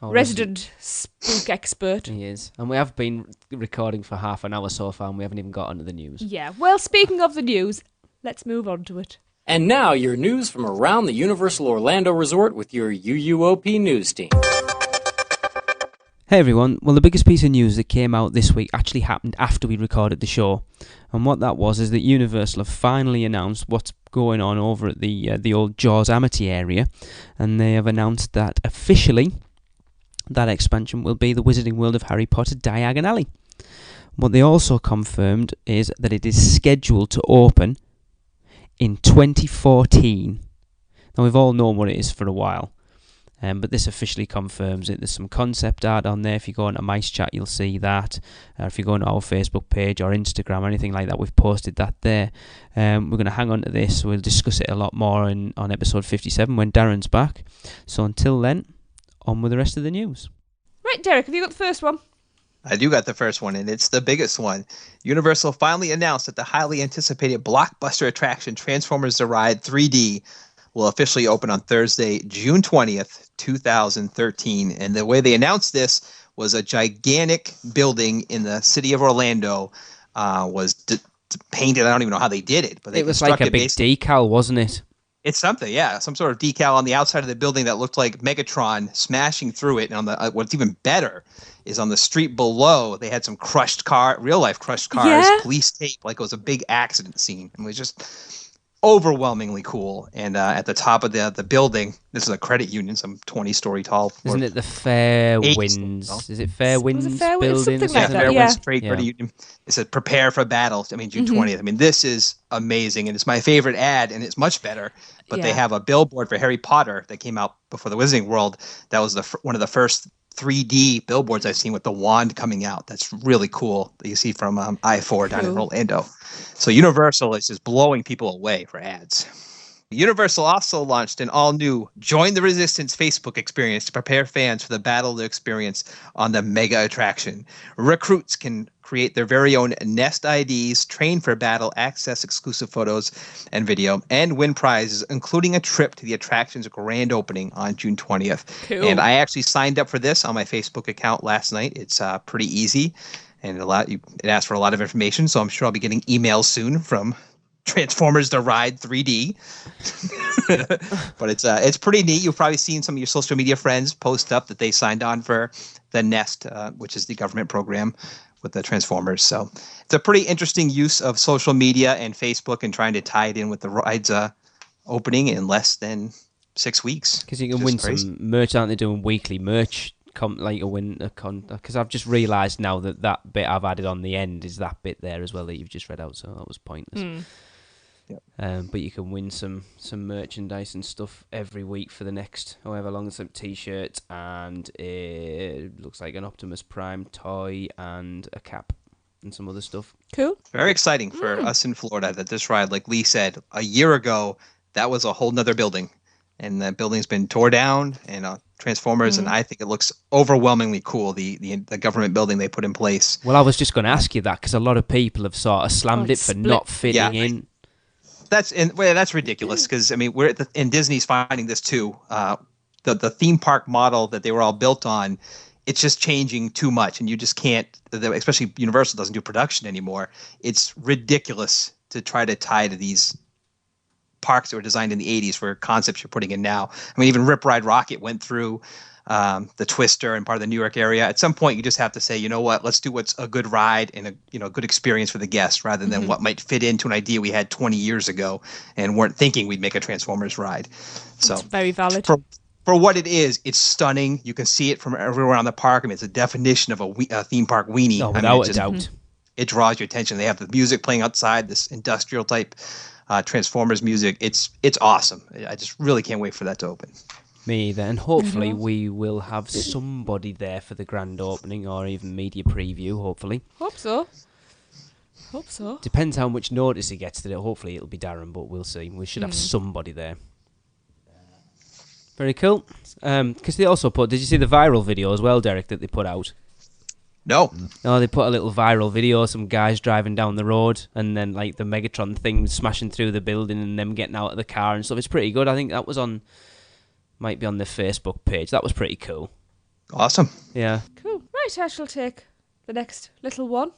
Oh, resident spook expert. He is. And we have been recording for half an hour so far and we haven't even got onto the news. Yeah, well, speaking of the news, let's move on to it. And now your news from around the Universal Orlando Resort with your UUOP news team. Hey everyone, well the biggest piece of news that came out this week actually happened after we recorded the show. And what that was is that Universal have finally announced what's going on over at the old Jaws Amity area. And they have announced that officially that expansion will be the Wizarding World of Harry Potter Diagon Alley. What they also confirmed is that it is scheduled to open in 2014. Now we've all known what it is for a while. But this officially confirms it. There's some concept art on there. If you go onto Mice Chat, you'll see that. If you go onto our Facebook page or Instagram or anything like that, we've posted that there. We're going to hang on to this. We'll discuss it a lot more on episode 57 when Darren's back. So until then, on with the rest of the news. Right, Derek, have you got the first one? I do got the first one, and it's the biggest one. Universal finally announced that the highly anticipated blockbuster attraction Transformers The Ride 3D will officially open on Thursday, June 20th, 2013. And the way they announced this was a gigantic building in the city of Orlando was painted. I don't even know how they did it. But It was like a big decal, wasn't it? It's something, yeah. Some sort of decal on the outside of the building that looked like Megatron smashing through it. And on the what's even better is on the street below, they had some real-life crushed cars, Yeah. police tape, like it was a big accident scene. And it was just overwhelmingly cool. And at the top of the building, this is a credit union, some 20-story tall. Isn't it the Fair 8 Winds? stories. Is it Fair Winds Fair Winds? building? Something Yeah, like that, Fairwind yeah. Straight Yeah. Credit Union. It said prepare for battle. I mean, June 20th. I mean, this is amazing, and it's my favorite ad, and it's much better. But they Yeah. have a billboard for Harry Potter that came out before the Wizarding World. That was one of the first 3D billboards I've seen with the wand coming out. That's really cool that you see from I-4 down in Cool. Orlando. So Universal is just blowing people away for ads. Universal also launched an all-new Join the Resistance Facebook experience to prepare fans for the battle to experience on the mega attraction. Recruits can create their very own Nest IDs, train for battle, access exclusive photos and video, and win prizes, including a trip to the attraction's grand opening on June 20th. Cool. And I actually signed up for this on my Facebook account last night. It's pretty easy, and it asks for a lot of information, so I'm sure I'll be getting emails soon from Transformers The Ride 3D. But it's pretty neat. You've probably seen some of your social media friends post up that they signed on for the Nest, which is the government program with the Transformers. So it's a pretty interesting use of social media and Facebook and trying to tie it in with the ride's opening in less than 6 weeks. Because you can Just win crazy. some merch, aren't they? Doing weekly merch because I've just realised now that bit I've added on the end is that bit there as well that you've just read out, so that was pointless. Yep. But you can win some merchandise and stuff every week for the next however long, some t-shirts, and it looks like an Optimus Prime toy and a cap and some other stuff. Cool. Very exciting for us in Florida that this ride, like Lee said, a year ago, that was a whole nother building. And the building's been tore down and Transformers, and I think it looks overwhelmingly cool, the government building they put in place. Well, I was just going to ask you that because a lot of people have sort of slammed it for not fitting in. That's ridiculous because, I mean, and Disney's finding this too. The theme park model that they were all built on, it's just changing too much, and you just can't, especially Universal doesn't do production anymore. It's ridiculous to try to tie to these parks that were designed in the 80s for concepts you're putting in now. I mean, even Rip Ride Rocket went through the Twister and part of the New York area. At some point, you just have to say, you know what, let's do what's a good ride and a good experience for the guests rather than what might fit into an idea we had 20 years ago and weren't thinking we'd make a Transformers ride. So it's very valid. For what it is, it's stunning. You can see it from everywhere around the park. I mean, it's a definition of a theme park weenie. Oh, without a doubt. It draws your attention. They have the music playing outside, this industrial type Transformers music. It's awesome. I just really can't wait for that to open. Me either. And hopefully we will have somebody there for the grand opening or even media preview, hopefully. Hope so. Depends how much notice he gets to it. Hopefully it'll be Darren, but we'll see. We should have somebody there. Very cool. Because they also did you see the viral video as well, Derek, that they put out? No, they put a little viral video, some guys driving down the road, and then like the Megatron thing smashing through the building and them getting out of the car and stuff. It's pretty good. I think that was might be on the Facebook page. That was pretty cool. Awesome. Yeah. Cool. Right, I shall take the next little one.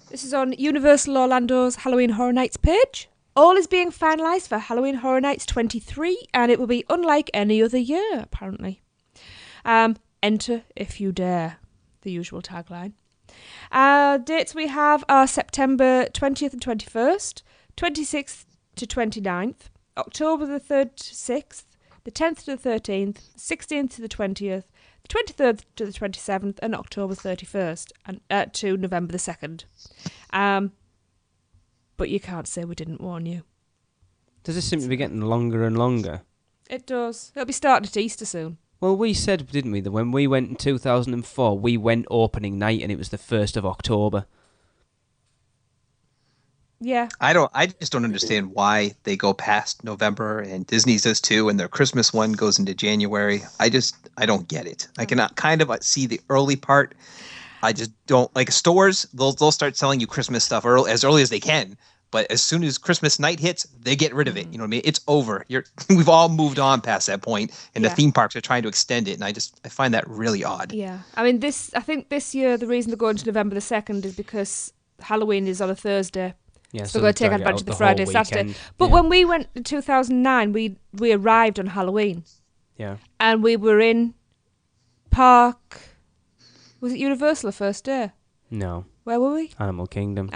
This is on Universal Orlando's Halloween Horror Nights page. All is being finalised for Halloween Horror Nights 23, and it will be unlike any other year, apparently. Enter if you dare, the usual tagline. Dates we have are September 20th and 21st, 26th to 29th, October the 3rd to 6th, the 10th to the 13th, 16th to the 20th, the 23rd to the 27th, and October 31st and to November the 2nd. But you can't say we didn't warn you. Does this seem to be getting longer and longer? It does. It'll be starting at Easter soon. Well, we said, didn't we, that when we went in 2004, we went opening night and it was the 1st of October. Yeah. I just don't understand why they go past November, and Disney's does too, and their Christmas one goes into January. I don't get it. I cannot kind of see the early part. I just don't like stores. They'll start selling you Christmas stuff as early as they can. But as soon as Christmas night hits, they get rid of it. You know what I mean? It's over. We've all moved on past that point, and the theme parks are trying to extend it. And I find that really odd. Yeah, I mean I think this year the reason they're going to November the 2nd is because Halloween is on a Thursday. Yeah, so they're going to take advantage of the Friday, Saturday. But when we went in 2009, we arrived on Halloween. Yeah. And we were in Park. Was it Universal the first day? No. Where were we? Animal Kingdom.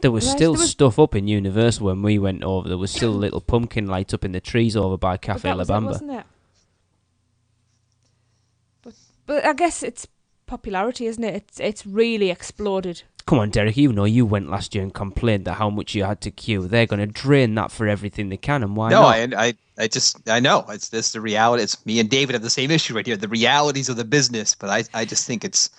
There was still stuff up in Universal when we went over. There was still little pumpkin lights up in the trees over by Cafe La Bamba. Wasn't it? But I guess it's popularity, isn't it? It's really exploded. Come on, Derek, you know you went last year and complained that how much you had to queue. They're going to drain that for everything they can, and why not? No, I know. It's this the reality. It's me and David have the same issue right here. The realities of the business, but I just think it's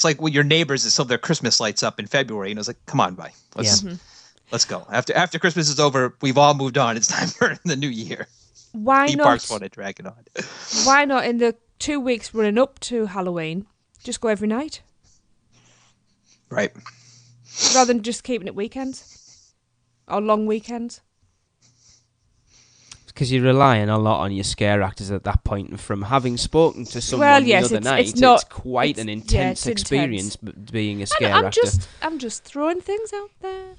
like when your neighbors that still have their Christmas lights up in February, and it's like, come on, bye. Let's go. After Christmas is over, we've all moved on. It's time for the new year. Why Theme not? Parks want to drag it on. Why not in the 2 weeks running up to Halloween, just go every night? Right. Rather than just keeping it weekends or long weekends. Because you're relying a lot on your scare actors at that point. And from having spoken to someone the other night, it's quite an intense experience being a scare actor. I'm just throwing things out there.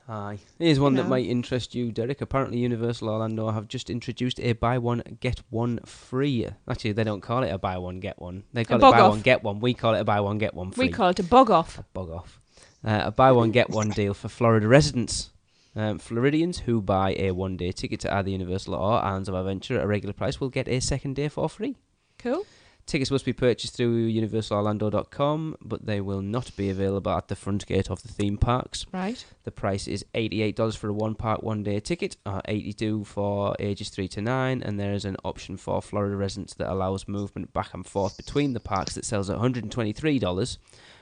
Aye. Here's one that might interest you, Derek. Apparently Universal Orlando have just introduced a buy one, get one free. Actually, they don't call it a buy one, get one. They call it buy one, get one. We call it a buy one, get one free. We call it a bug off. A bug off. A buy one, get one deal for Florida residents. Floridians who buy a one-day ticket to either Universal or Islands of Adventure at a regular price will get a second day for free. Cool. Tickets must be purchased through universalorlando.com, but they will not be available at the front gate of the theme parks. Right. The price is $88 for a one-park one-day ticket, or $82 for ages 3 to 9, and there is an option for Florida residents that allows movement back and forth between the parks that sells at $123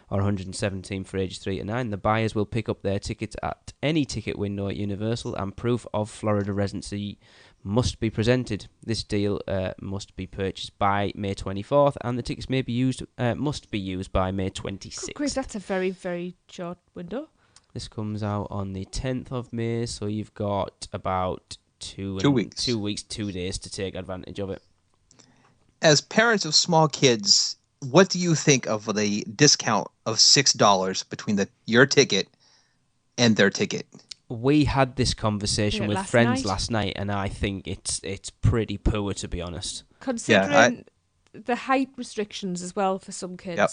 or $117 for ages 3 to 9. The buyers will pick up their tickets at any ticket window at Universal, and proof of Florida residency must be presented. This deal must be purchased by May 24th, and the tickets must be used by May 26th. Chris, that's a very, very short window. This comes out on the 10th of May, so you've got about 2 weeks. 2 weeks, 2 days to take advantage of it. As parents of small kids, what do you think of the discount of $6 between your ticket and their ticket? We had this conversation with last friends night? last night, and I think it's pretty poor, to be honest. Considering the height restrictions as well for some kids. Yep.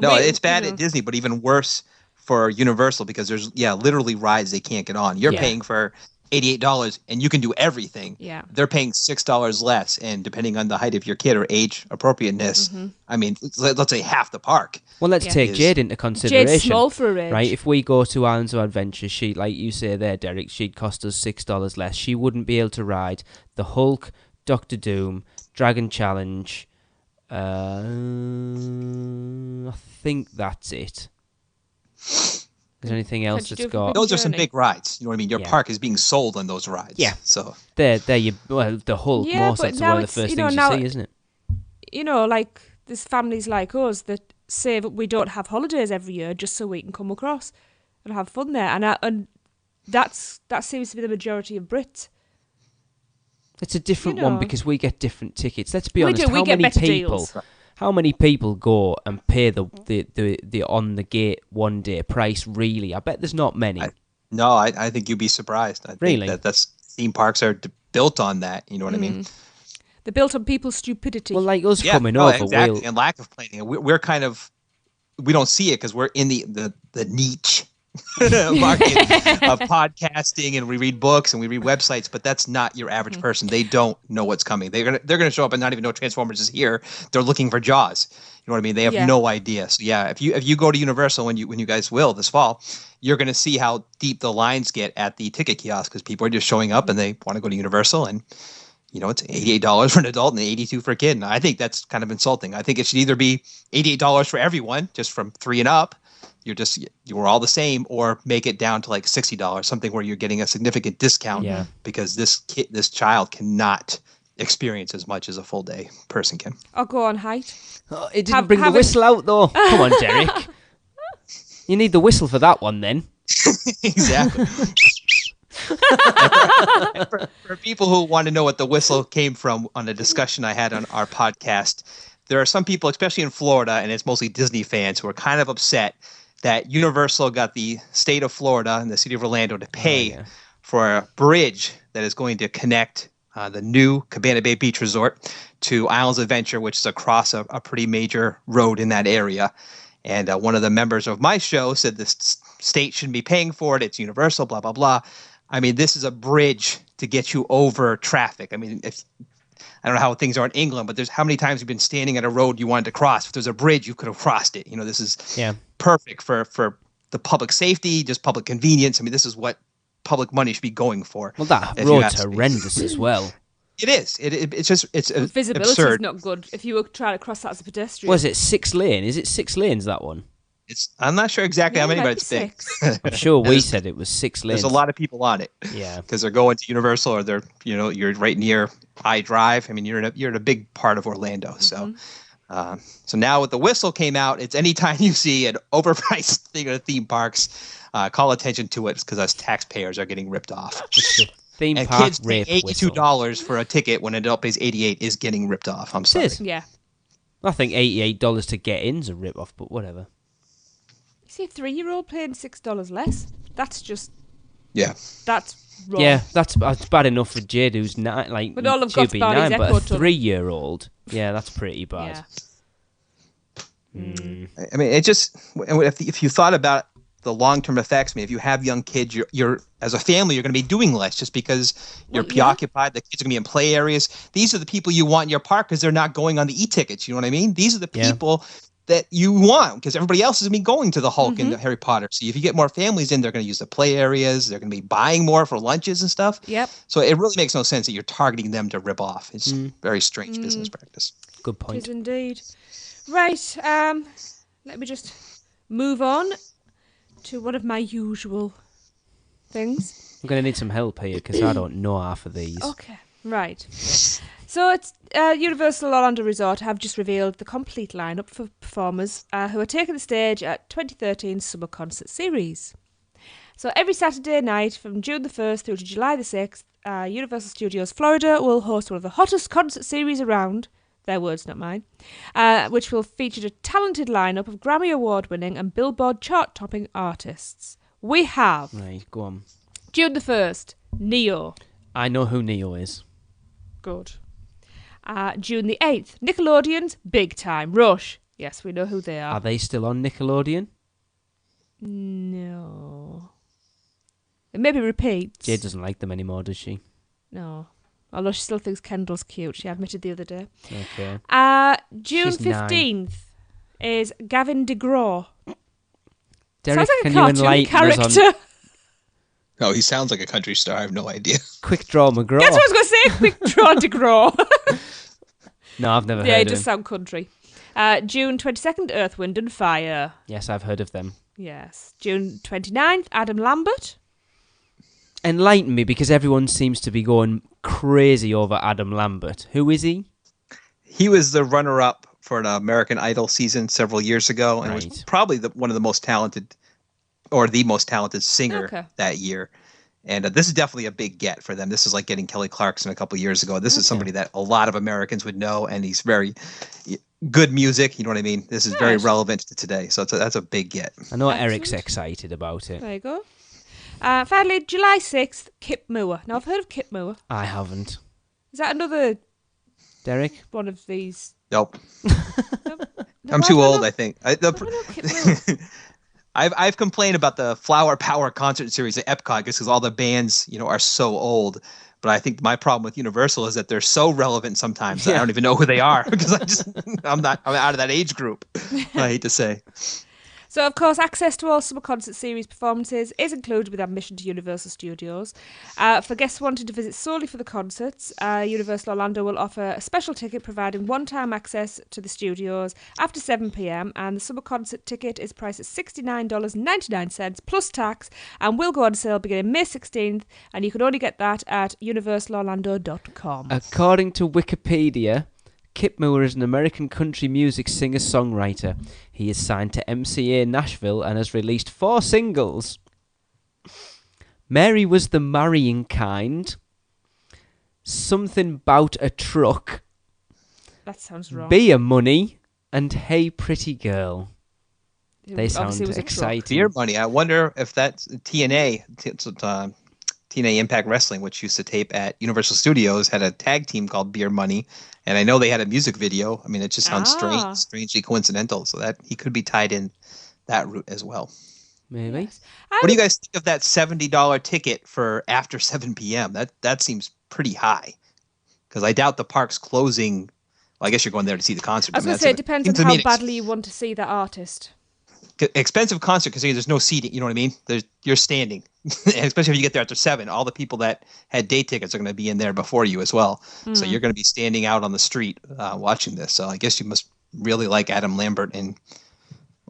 No, it's bad at Disney, but even worse for Universal, because there's literally rides they can't get on. You're paying for $88 and you can do everything. Yeah. They're paying $6 less, and depending on the height of your kid or age appropriateness, I mean, let's say half the park. Well, let's take Jade into consideration. Jade's small for her age. Right, if we go to Islands of Adventure, she, like you say there, Derek, she'd cost us $6 less. She wouldn't be able to ride the Hulk, Doctor Doom, Dragon Challenge. I think that's it. Is there anything else that's got? Those are some big rides. You know what I mean? Your park is being sold on those rides. Yeah. So the Hulk more so. That's one of the first things you see, isn't it? You know, like there's families like us that say that we don't have holidays every year just so we can come across and have fun there, and that seems to be the majority of Brits. It's a different one because we get different tickets. Let's be honest. We get better deals. How many people go and pay the on the gate 1 day price? Really, I bet there's not many. I think you'd be surprised. I really? think that's theme parks are built on that. You know what I mean? They're built on people's stupidity. Well, like us coming over, exactly, and lack of planning. We're kind of we don't see it because we're in the niche market of podcasting, and we read books and we read websites, but that's not your average person. They don't know what's coming. They're gonna show up and not even know Transformers is here. They're looking for Jaws. You know what I mean? They have no idea. So if you go to Universal when you guys will this fall, you're gonna see how deep the lines get at the ticket kiosk because people are just showing up and they want to go to Universal, and it's $88 for an adult and $82 for a kid. And I think that's kind of insulting. I think it should either be $88 for everyone, just from 3 and up. You're all the same, or make it down to like $60, something where you're getting a significant discount because this child cannot experience as much as a full day person can. I'll go on height. Oh, it didn't bring the whistle out though. Come on, Derek. You need the whistle for that one then. Exactly. for people who want to know what the whistle came from on a discussion I had on our podcast, there are some people, especially in Florida, and it's mostly Disney fans, who are kind of upset that Universal got the state of Florida and the city of Orlando to pay for a bridge that is going to connect the new Cabana Bay Beach Resort to Islands of Adventure, which is across a pretty major road in that area. And one of the members of my show said the state shouldn't be paying for it. It's Universal, blah, blah, blah. I mean, this is a bridge to get you over traffic. I mean, I don't know how things are in England, but there's how many times you've been standing at a road you wanted to cross. If there's a bridge, you could have crossed it. This is perfect for the public safety, just public convenience. I mean, this is what public money should be going for. Well, that road's horrendous as well. It is. It's visibility absurd. is not good if you were trying to cross that as a pedestrian. Was it 6 lane? Is it 6 lanes, that one? I'm not sure exactly how many, but it's big. I'm sure we said it was 6 lanes. There's a lot of people on it. Yeah, because they're going to Universal, or they're you're right near I-Drive. I mean, you're in a big part of Orlando. So, so now with the whistle came out, it's anytime you see an overpriced thing at theme parks, call attention to it, because us taxpayers are getting ripped off. Theme and park kids paying $82 for a ticket when an adult pays $88 is getting ripped off. I'm sorry. Yeah. I think $88 to get in's a rip off, but whatever. You see a 3-year-old paying $6 less? That's just that's wrong. Yeah, that's bad enough for Jade, who's but all of God's 9, but a Echo 3-year-old, that's pretty bad. Yeah. I mean, it just if you thought about the long-term effects. I mean, if you have young kids, you're as a family, you're going to be doing less just because you're preoccupied. The kids are going to be in play areas. These are the people you want in your park because they're not going on the e-tickets. You know what I mean? These are the people that you want because everybody else is going to be going to the Hulk and the Harry Potter. So if you get more families in, they're going to use the play areas. They're going to be buying more for lunches and stuff. Yep. So it really makes no sense that you're targeting them to rip off. It's very strange business practice. Good point. It is indeed. Right. Let me just move on to one of my usual things. I'm going to need some help here because I don't know half of these. Okay. Right. So it's Universal Orlando Resort have just revealed the complete lineup for performers who are taking the stage at 2013 Summer Concert Series. So every Saturday night from June the 1st through to July the 6th, Universal Studios Florida will host one of the hottest concert series around, their words, not mine, which will feature a talented lineup of Grammy Award-winning and Billboard chart-topping artists. We have... Right, go on. June the 1st, Neo. I know who Neo is. Good. June the 8th, Nickelodeon's Big Time Rush. Yes, we know who they are. Are they still on Nickelodeon? No. It maybe repeats. Jade doesn't like them anymore, does she? No. Although she still thinks Kendall's cute. She admitted the other day. Okay. June She's 15th is Gavin DeGraw. Derek, Sounds like can a you cartoon enlighten character. us on No, he sounds like a country star. I have no idea. Quick Draw McGraw? That's what I was going to say. Quick Draw DeGraw. No, I've never Yeah, heard it of does him. sound country. June 22nd, Earth, Wind and Fire. Yes, I've heard of them. Yes. June 29th, Adam Lambert. Enlighten me, because everyone seems to be going crazy over Adam Lambert. Who is he? He was the runner-up for an American Idol season several years ago, and Right. was probably one of the most talented, or the most talented singer that year. And this is definitely a big get for them. This is like getting Kelly Clarkson a couple of years ago. This is somebody that a lot of Americans would know, and he's very good music. You know what I mean? This is very relevant to today. So that's a big get. I know Excellent. Eric's excited about it. There you go. Finally, July 6th, Kip Moore. Now, I've heard of Kip Moore. I haven't. Is that another Derek? one of these? Nope. Nope. I'm too old, I think. I don't know Kip Moore. I've complained about the Flower Power concert series at Epcot because all the bands, are so old. But I think my problem with Universal is that they're so relevant sometimes that I don't even know who they are because I'm out of that age group. I hate to say. So, of course, access to all Summer Concert Series performances is included with admission to Universal Studios. For guests wanting to visit solely for the concerts, Universal Orlando will offer a special ticket providing one-time access to the studios after 7 p.m. And the Summer Concert ticket is priced at $69.99 plus tax and will go on sale beginning May 16th. And you can only get that at universalorlando.com. According to Wikipedia, Kip Moore is an American country music singer-songwriter. He is signed to MCA Nashville and has released 4 singles. Mary Was the Marrying Kind, Something Bout a Truck, That sounds wrong. Beer Money, and Hey Pretty Girl. They Obviously sound it was a truck. exciting. Beer Money. I wonder if that's TNA. TNA Impact Wrestling, which used to tape at Universal Studios, had a tag team called Beer Money, and I know they had a music video. I mean, it just sounds strangely coincidental, so that he could be tied in that route as well. Maybe. Yes. What do you guys think of that $70 ticket for after 7 p.m.? That seems pretty high, because I doubt the park's closing. Well, I guess you're going there to see the concert. I was going to say, it depends on how badly you want to see that artist. Expensive concert because there's no seating. You know what I mean? You're standing, especially if you get there after 7. All the people that had day tickets are going to be in there before you as well. So you're going to be standing out on the street watching this. So I guess you must really like Adam Lambert and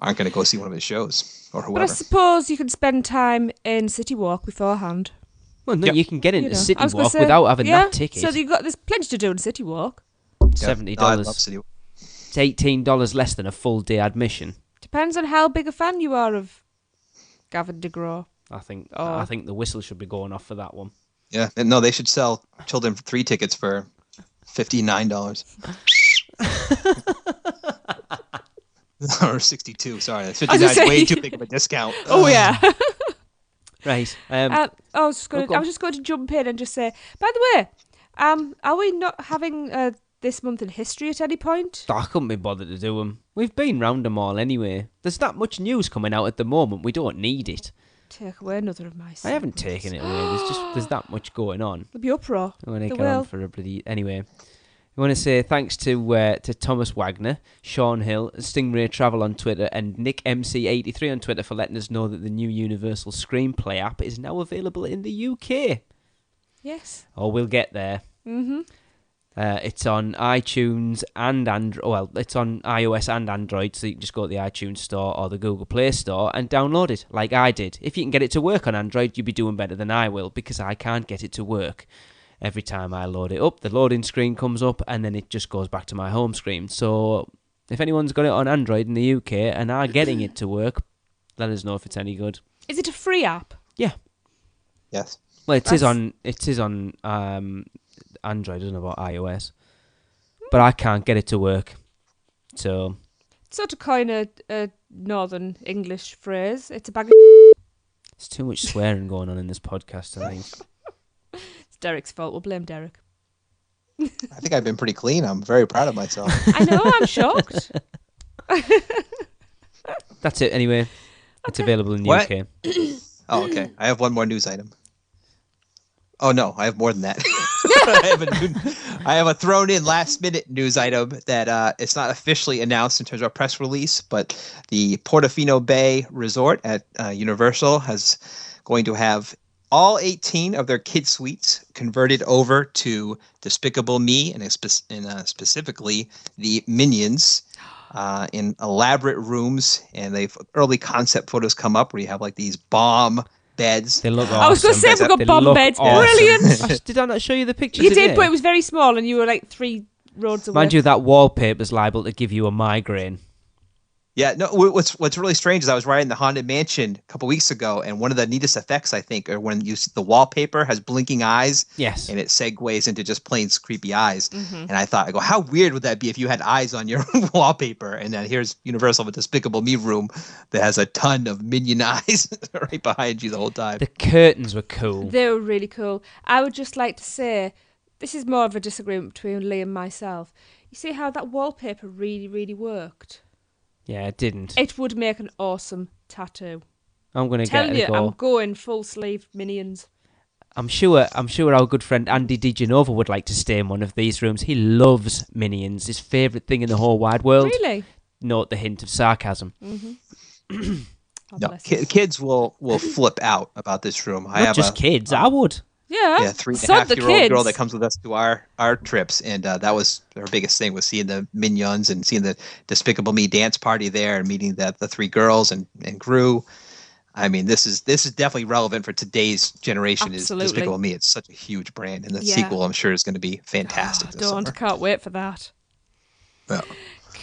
aren't going to go see one of his shows or whoever. But I suppose you can spend time in City Walk beforehand. Well, no, you can get into City I was gonna Walk say, without having that ticket. So there's plenty to do in City Walk. $70. No, I love City Walk. It's $18 less than a full day admission. Depends on how big a fan you are of Gavin DeGraw. I think the whistle should be going off for that one. Yeah, no, they should sell Children for 3 tickets for $59. Or 62. Sorry, that's 59 is way too big of a discount. Oh yeah. Right. I was just going to jump in and just say, by the way, are we not having a this month in history at any point? I couldn't be bothered to do them. We've been round them all anyway. There's that much news coming out at the moment. We don't need it. Take away another of my segments. I haven't taken it away. There's that much going on. There'll be uproar. I want to There get on will. for a bloody... Anyway, I want to say thanks to Thomas Wagner, Sean Hill, Stingray Travel on Twitter, and Nick MC83 on Twitter for letting us know that the new Universal Screenplay app is now available in the UK. Yes. Oh, we'll get there. Mm-hmm. It's on iTunes and Android. Well, it's on iOS and Android, so you can just go to the iTunes Store or the Google Play Store and download it, like I did. If you can get it to work on Android, you'll be doing better than I will, because I can't get it to work. Every time I load it up, the loading screen comes up, and then it just goes back to my home screen. So, if anyone's got it on Android in the UK and are getting it to work, let us know if it's any good. Is it a free app? Yeah. Yes. Well, it is on Android, isn't it, about iOS. But I can't get it to work. So Sort of coin a northern English phrase. It's a bag of it's too much swearing going on in this podcast, I think. It's Derek's fault. We'll blame Derek. I think I've been pretty clean. I'm very proud of myself. I know, I'm shocked. That's it anyway. It's available in the What? UK. Oh, okay. I have one more news item. Oh, no, I have more than that. I have a thrown-in last-minute news item that it's not officially announced in terms of a press release, but the Portofino Bay Resort at Universal has going to have all 18 of their kid suites converted over to Despicable Me, and specifically the Minions, in elaborate rooms. And they've early concept photos come up where you have like these bomb beds. They look awesome. I was going to say we've got They bomb look beds. awesome. Brilliant. Did I not show you the pictures? You did, today? but it was very small and you were like 3 roads away. Mind you, that wallpaper's liable to give you a migraine. Yeah, no. What's really strange is I was riding the Haunted Mansion a couple weeks ago, and one of the neatest effects I think are when you see the wallpaper has blinking eyes. Yes. And it segues into just plain creepy eyes. Mm-hmm. And I thought, how weird would that be if you had eyes on your wallpaper? And then here's Universal with Despicable Me room that has a ton of minion eyes right behind you the whole time. The curtains were cool. They were really cool. I would just like to say, this is more of a disagreement between Lee and myself. You see how that wallpaper really, really worked? Yeah, it didn't. It would make an awesome tattoo. I'm going to get Telling it you, a go. I'm going full sleeve Minions. I'm sure our good friend Andy DiGenova would like to stay in one of these rooms. He loves Minions. His favourite thing in the whole wide world. Really? Note the hint of sarcasm. Mm-hmm. No, kids will flip out about this room. I Not have just kids, I would. Yeah. 3.5-year-old girl that comes with us to our trips, and that was her biggest thing, was seeing the Minions and seeing the Despicable Me dance party there and meeting the 3 girls and Gru. I mean, this is definitely relevant for today's generation. Absolutely. Is Despicable Me. It's such a huge brand, and the sequel I'm sure is going to be fantastic this summer. Can't wait for that. Well,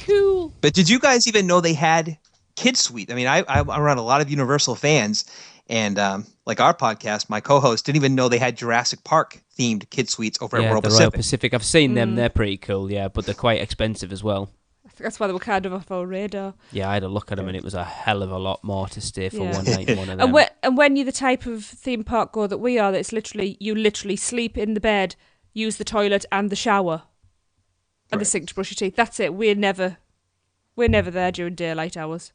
cool. But did you guys even know they had Kid Suite? I mean, I'm around a lot of Universal fans. And like our podcast, my co-host didn't even know they had Jurassic Park themed kid suites over at Royal the Pacific. Royal Pacific. I've seen them. They're pretty cool, yeah, but they're quite expensive as well. I think that's why they were kind of off our radar. Yeah, I had a look at them and it was a hell of a lot more to stay for Yeah. one night in one of them. And when you're the type of theme park goer that we are, that it's you literally sleep in the bed, use the toilet and the shower, and the sink to brush your teeth. That's it. We're never there during daylight hours.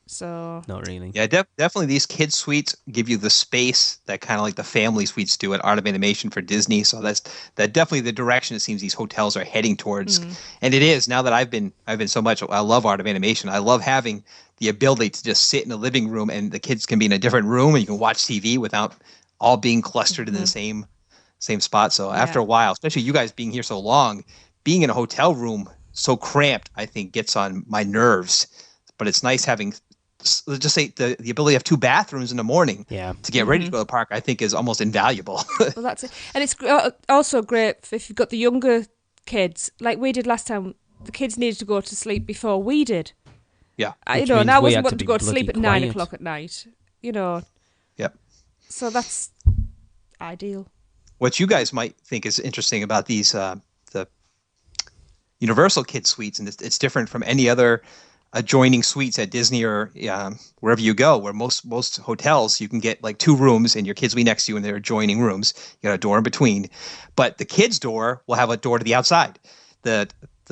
So Not really. Yeah, definitely these kid suites give you the space that kind of like the family suites do at Art of Animation for Disney. So that's definitely the direction it seems these hotels are heading towards. And it is, now that I've been so much, I love Art of Animation. I love having the ability to just sit in a living room and the kids can be in a different room and you can watch TV without all being clustered in the same spot. So after a while, especially you guys being here so long, being in a hotel room so cramped, I think gets on my nerves. But it's nice having, let's just say, the ability to have 2 bathrooms in the morning to get ready to go to the park, I think is almost invaluable. well, that's it. And it's also great if you've got the younger kids, like we did last time. The kids needed to go to sleep before we did. Yeah. And I wasn't wanting to go to sleep at 9 o'clock at night. Yep. So that's ideal. What you guys might think is interesting about these the Universal Kid Suites, and it's different from any other adjoining suites at Disney or wherever you go, where most hotels you can get like 2 rooms and your kids will be next to you in their adjoining rooms. You got a door in between, but the kids' door will have a door to the outside. the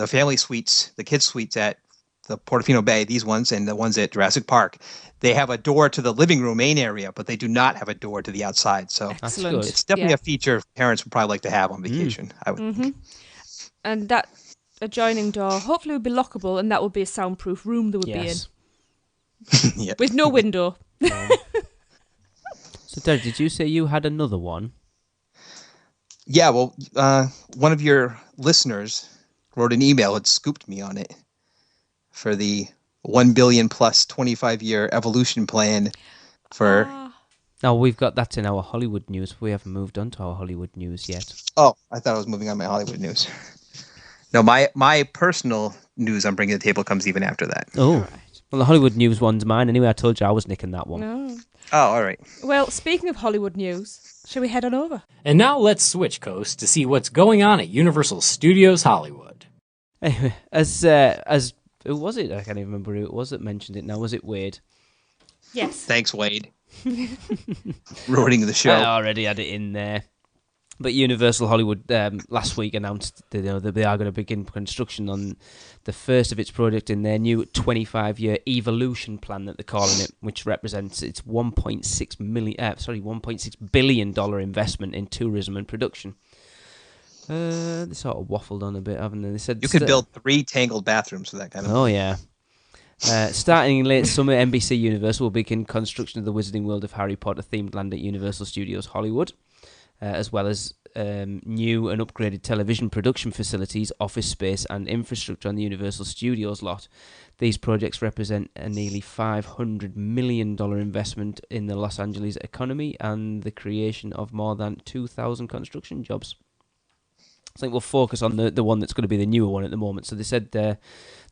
family suites, the kids suites at the Portofino Bay, these ones and the ones at Jurassic Park, they have a door to the living room main area, but they do not have a door to the outside. So Excellent. good. it's definitely a feature parents would probably like to have on vacation, I would think. And that adjoining door hopefully would be lockable, and that would be a soundproof room they would be in. Yeah. With no window. So, Derek, did you say you had another one? Yeah, well, one of your listeners wrote an email and scooped me on it for the 1 billion plus 25-year evolution plan for... No, we've got that in our Hollywood news. We haven't moved on to our Hollywood news yet. Oh, I thought I was moving on my Hollywood news. No, my personal news I'm bringing to the table comes even after that. Oh, well, the Hollywood news one's mine. Anyway, I told you I was nicking that one. No. Oh, all right. Well, speaking of Hollywood news, shall we head on over? And now let's switch coast to see what's going on at Universal Studios Hollywood. Anyway, as who was it? I can't even remember who it was that mentioned it now. Was it Wade? Yes. Thanks, Wade. Ruining the show. I already had it in there. But Universal Hollywood last week announced that they are going to begin construction on the first of its project in their new 25-year evolution plan that they're calling it, which represents its $1.6 billion investment in tourism and production. They sort of waffled on a bit, haven't they? They said You could build 3 tangled bathrooms for that kind of Oh, yeah. Starting in late summer, NBC Universal will begin construction of the Wizarding World of Harry Potter themed land at Universal Studios Hollywood, as well as new and upgraded television production facilities, office space, and infrastructure on the Universal Studios lot. These projects represent a nearly $500 million investment in the Los Angeles economy and the creation of more than 2,000 construction jobs. I think we'll focus on the one that's going to be the newer one at the moment. So they said the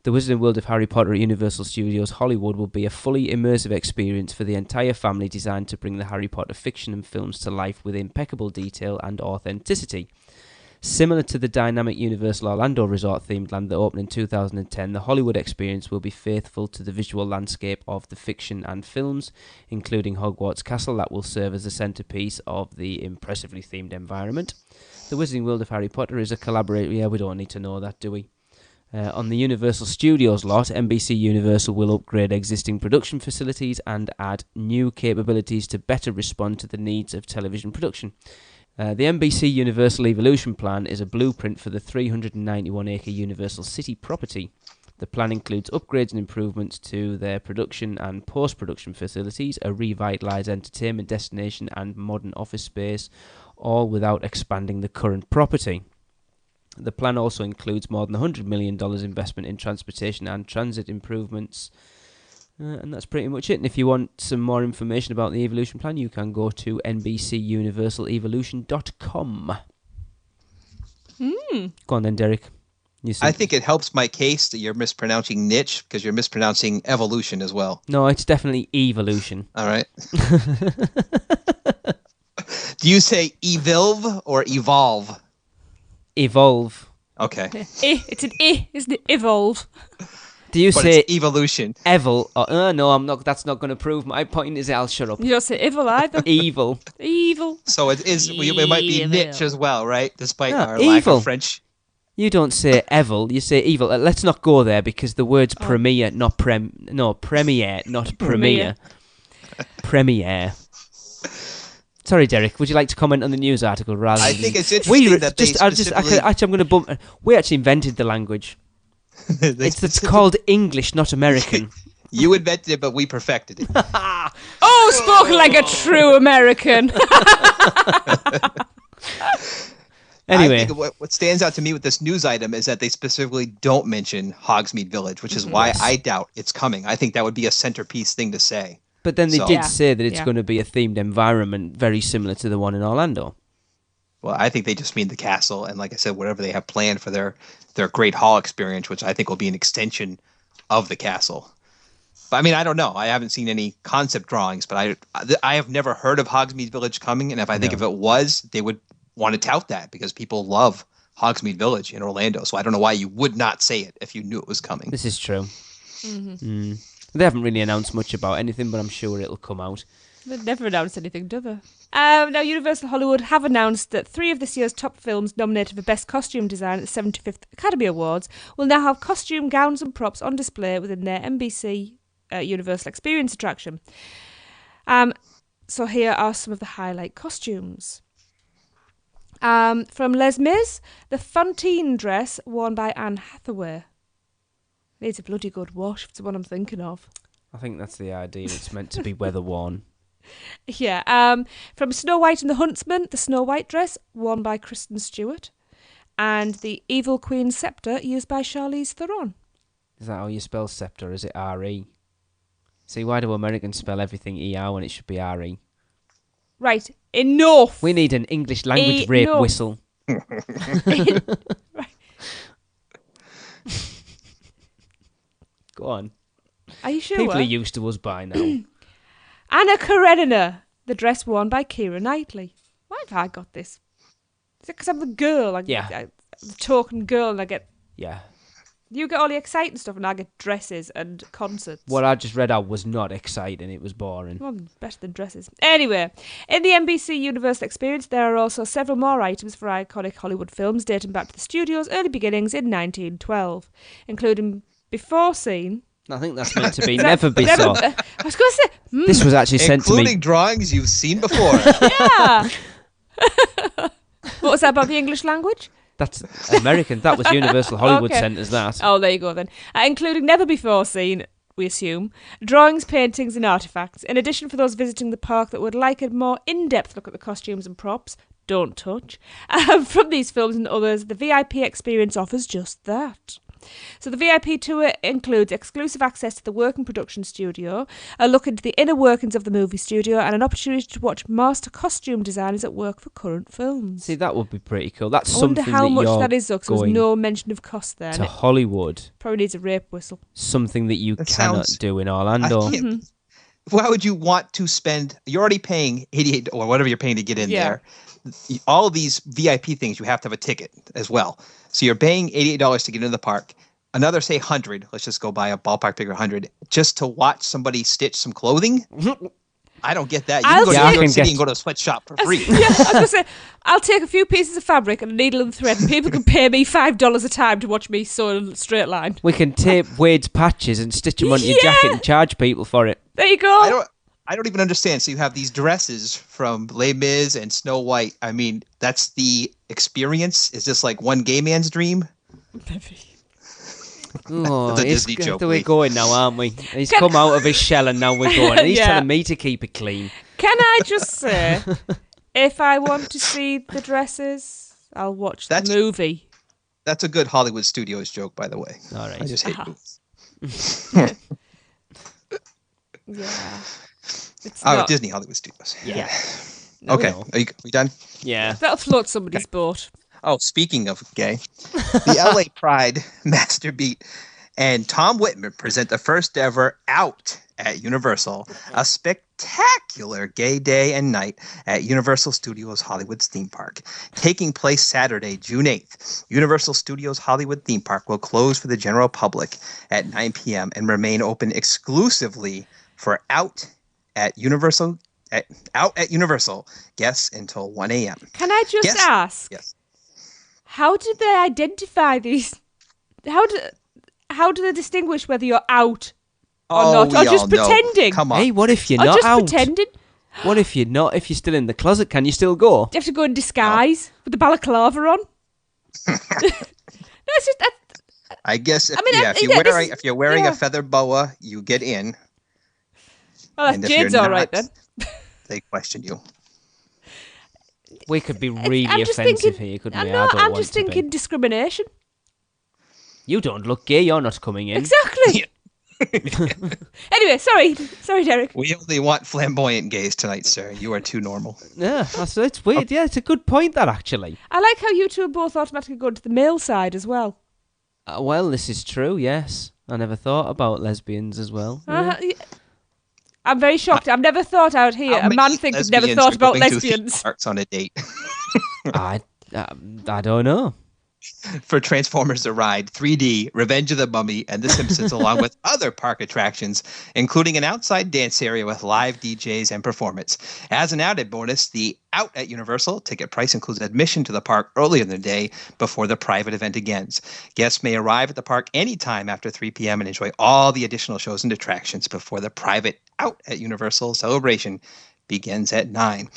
Wizarding World of Harry Potter at Universal Studios Hollywood will be a fully immersive experience for the entire family, designed to bring the Harry Potter fiction and films to life with impeccable detail and authenticity. Similar to the dynamic Universal Orlando Resort-themed land that opened in 2010, the Hollywood experience will be faithful to the visual landscape of the fiction and films, including Hogwarts Castle that will serve as the centerpiece of the impressively themed environment. The Wizarding World of Harry Potter is a collaboration... Yeah, we don't need to know that, do we? On the Universal Studios lot, NBC Universal will upgrade existing production facilities and add new capabilities to better respond to the needs of television production. The NBC Universal Evolution Plan is a blueprint for the 391-acre Universal City property. The plan includes upgrades and improvements to their production and post-production facilities, a revitalised entertainment destination and modern office space, all without expanding the current property. The plan also includes more than $100 million investment in transportation and transit improvements. And that's pretty much it. And if you want some more information about the Evolution Plan, you can go to nbcuniversalevolution.com. Go on then, Derek. I think it helps my case that you're mispronouncing niche because you're mispronouncing evolution as well. No, it's definitely evolution. All right. Do you say evolve or evolve? Evolve. Okay. It's an isn't it? Evolve. Do you But say it's evolution? evil? No, I'm not. That's not going to prove my point. Is I'll shut up. You don't say evil either. Evil. Evil. So it is. It might be niche as well, right? Despite No, our lack evil. of French. You don't say evil. You say evil. Let's not go there because the word's premiere, not premiere, not premiere. Premiere. Sorry, Derek. Would you like to comment on the news article rather? I than... think it's interesting that they specifically... I'm going to bump. We actually invented the language. It's called English, not American. You invented it, but we perfected it. Oh, spoken like a true American. I Anyway, think what stands out to me with this news item is that they specifically don't mention Hogsmeade Village, which is why I doubt it's coming. I think that would be a centerpiece thing to say. but then they So- did Yeah. say that it's Yeah. going to be a themed environment very similar to the one in Orlando. Well, I think they just mean the castle, and like I said, whatever they have planned for their Great Hall experience, which I think will be an extension of the castle. But I mean, I don't know. I haven't seen any concept drawings, but I have never heard of Hogsmeade Village coming, and if if it was, they would want to tout that because people love Hogsmeade Village in Orlando. So I don't know why you would not say it if you knew it was coming. This is true. They haven't really announced much about anything, but I'm sure it'll come out. They never announced anything, do they? Now, Universal Hollywood have announced that 3 of this year's top films nominated for Best Costume Design at the 75th Academy Awards will now have costume, gowns and props on display within their NBC Universal Experience attraction. So here are some of the highlight costumes. From Les Mis, the Fantine dress worn by Anne Hathaway. Needs a bloody good wash, if it's the one I'm thinking of. I think that's the idea. It's meant to be weather worn. Yeah. From Snow White and the Huntsman, the Snow White dress worn by Kristen Stewart. And the Evil Queen sceptre used by Charlize Theron. Is that how you spell sceptre? Is it R-E? See, why do Americans spell everything E-R when it should be R-E? Right, enough! We need an English language rape whistle. Right. Go on. Are you sure? People are used to us by now. Anna Karenina, the dress worn by Keira Knightley. Why have I got this? Is it because I'm the girl? Yeah. The token girl, and I get... Yeah. You get all the exciting stuff, and I get dresses and concerts. What I just read out was not exciting. It was boring. Well, better than dresses. Anyway, in the NBC Universal Experience, there are also several more items for iconic Hollywood films dating back to the studio's early beginnings in 1912, including Before Scene. I think that's meant to be Never Be Saw. I was going to say... This was actually sent to me. Including drawings you've seen before. Yeah! What was that about the English language? That's American. That was Universal Hollywood Okay. sent us that. Oh, there you go then. Including Never Before Seen, we assume, drawings, paintings and artefacts. In addition, for those visiting the park that would like a more in-depth look at the costumes and props, don't touch, from these films and others, the VIP experience offers just that. So the VIP tour includes exclusive access to the working production studio, a look into the inner workings of the movie studio, and an opportunity to watch master costume designers at work for current films. See, that would be pretty cool. That's I wonder something how that much you're that is, though, because there was going no mention of cost there. to And it Hollywood. probably needs a rape whistle. Something that you That cannot sounds- do in I Orlando. can't- Why would you want to spend? You're already paying 88 or whatever you're paying to get in Yeah. there. All of these VIP things, you have to have a ticket as well. So you're paying $88 to get into the park. Another, say, 100. Let's just go buy a ballpark figure, 100, just to watch somebody stitch some clothing. I don't get that. You I'll can go say- to I New York can City get- and go to a sweatshop for free. Yeah, I was going to say, I'll take a few pieces of fabric and a needle and thread, and people can pay me $5 a time to watch me sew a straight line. We can tape Wade's patches and stitch them onto your Yeah. jacket and charge people for it. There you go. I don't even understand. So you have these dresses from Les Mis and Snow White. I mean, that's the experience. It's just like one gay man's dream. Oh, That's a it's Disney good joke, that we're Lee. going now, aren't we? He's come out of his shell and now we're going. And he's Yeah. telling me to keep it clean. Can I just say, if I want to see the dresses, I'll watch That's- the movie. That's a good Hollywood Studios joke, by the way. All right. I just hate Uh-huh. you. Yeah. It's Oh, not. Disney Hollywood Studios. Yeah. Okay. No. Are we done? Yeah. That'll float somebody's boat. Oh, speaking of gay, the LA Pride Master Beat and Tom Whitman present the first ever Out at Universal, a spectacular gay day and night at Universal Studios Hollywood's theme park. Taking place Saturday, June 8th, Universal Studios Hollywood theme park will close for the general public at 9 p.m. and remain open exclusively for Out at Universal guests until 1 a.m. Can I just Yes. ask? Yes. How did they identify these? How do they distinguish whether you're out or not, we or just all know. pretending? Come on. Hey, what if you're Or not just out? pretending? What if you're not? If you're still in the closet, can you still go? Do you have to go in disguise with the balaclava on? No, it's just that. I guess if, I mean, if, if you're wearing a feather boa, you get in. Well, And that's if you're Jade's all right not, then. They question you. We could be really I'm just offensive thinking- here, couldn't I we? know, I don't I'm want just to be. thinking discrimination. You don't look gay. You're not coming in. Exactly. Anyway, sorry, Derek. We only want flamboyant gays tonight, sir. You are too normal. Yeah, it's weird. Yeah, it's a good point, that, actually. I like how you two are both automatically going to the male side as well. Well, this is true, yes. I never thought about lesbians as well. Uh-huh. I'm very shocked. I've never thought out here. How A man many thing who's never lesbians thought are about going to theme lesbians. parks on a date. I don't know. for Transformers The Ride, 3D, Revenge of the Mummy, and The Simpsons, along with other park attractions, including an outside dance area with live DJs and performance. As an added bonus, the Out at Universal ticket price includes admission to the park earlier in the day before the private event begins. Guests may arrive at the park anytime after 3 p.m. and enjoy all the additional shows and attractions before the private Out at Universal celebration begins at 9.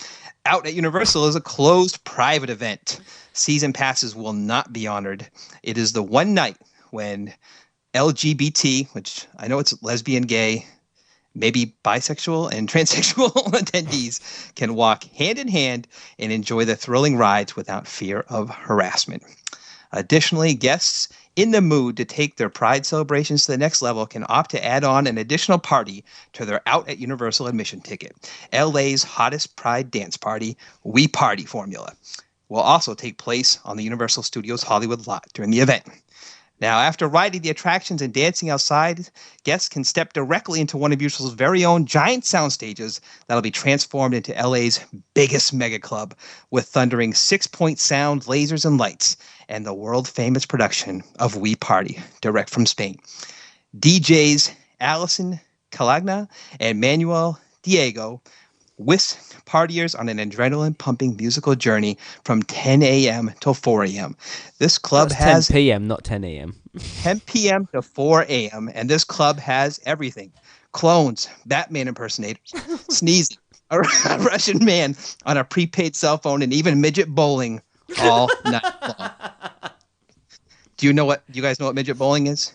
Out at Universal is a closed private event. Season passes will not be honored. It is the one night when LGBT, which I know it's lesbian, gay, maybe bisexual and transsexual attendees can walk hand in hand and enjoy the thrilling rides without fear of harassment. Additionally, guests in the mood to take their Pride celebrations to the next level can opt to add on an additional party to their Out at Universal admission ticket. LA's hottest Pride dance party, We Party formula, will also take place on the Universal Studios Hollywood lot during the event. Now, after riding the attractions and dancing outside, guests can step directly into one of Universal's very own giant sound stages that'll be transformed into LA's biggest mega club with thundering 6-point sound, lasers, and lights, and the world-famous production of We Party, direct from Spain. DJs Alison Calagna and Manuel Diego whisk partiers on an adrenaline-pumping musical journey from 10 a.m. till 4 a.m. This club has 10 p.m., not 10 a.m. 10 p.m. to 4 a.m., and this club has everything. Clones, Batman impersonators, sneezing, a Russian man on a prepaid cell phone, and even midget bowling all night long. Do you guys know what midget bowling is?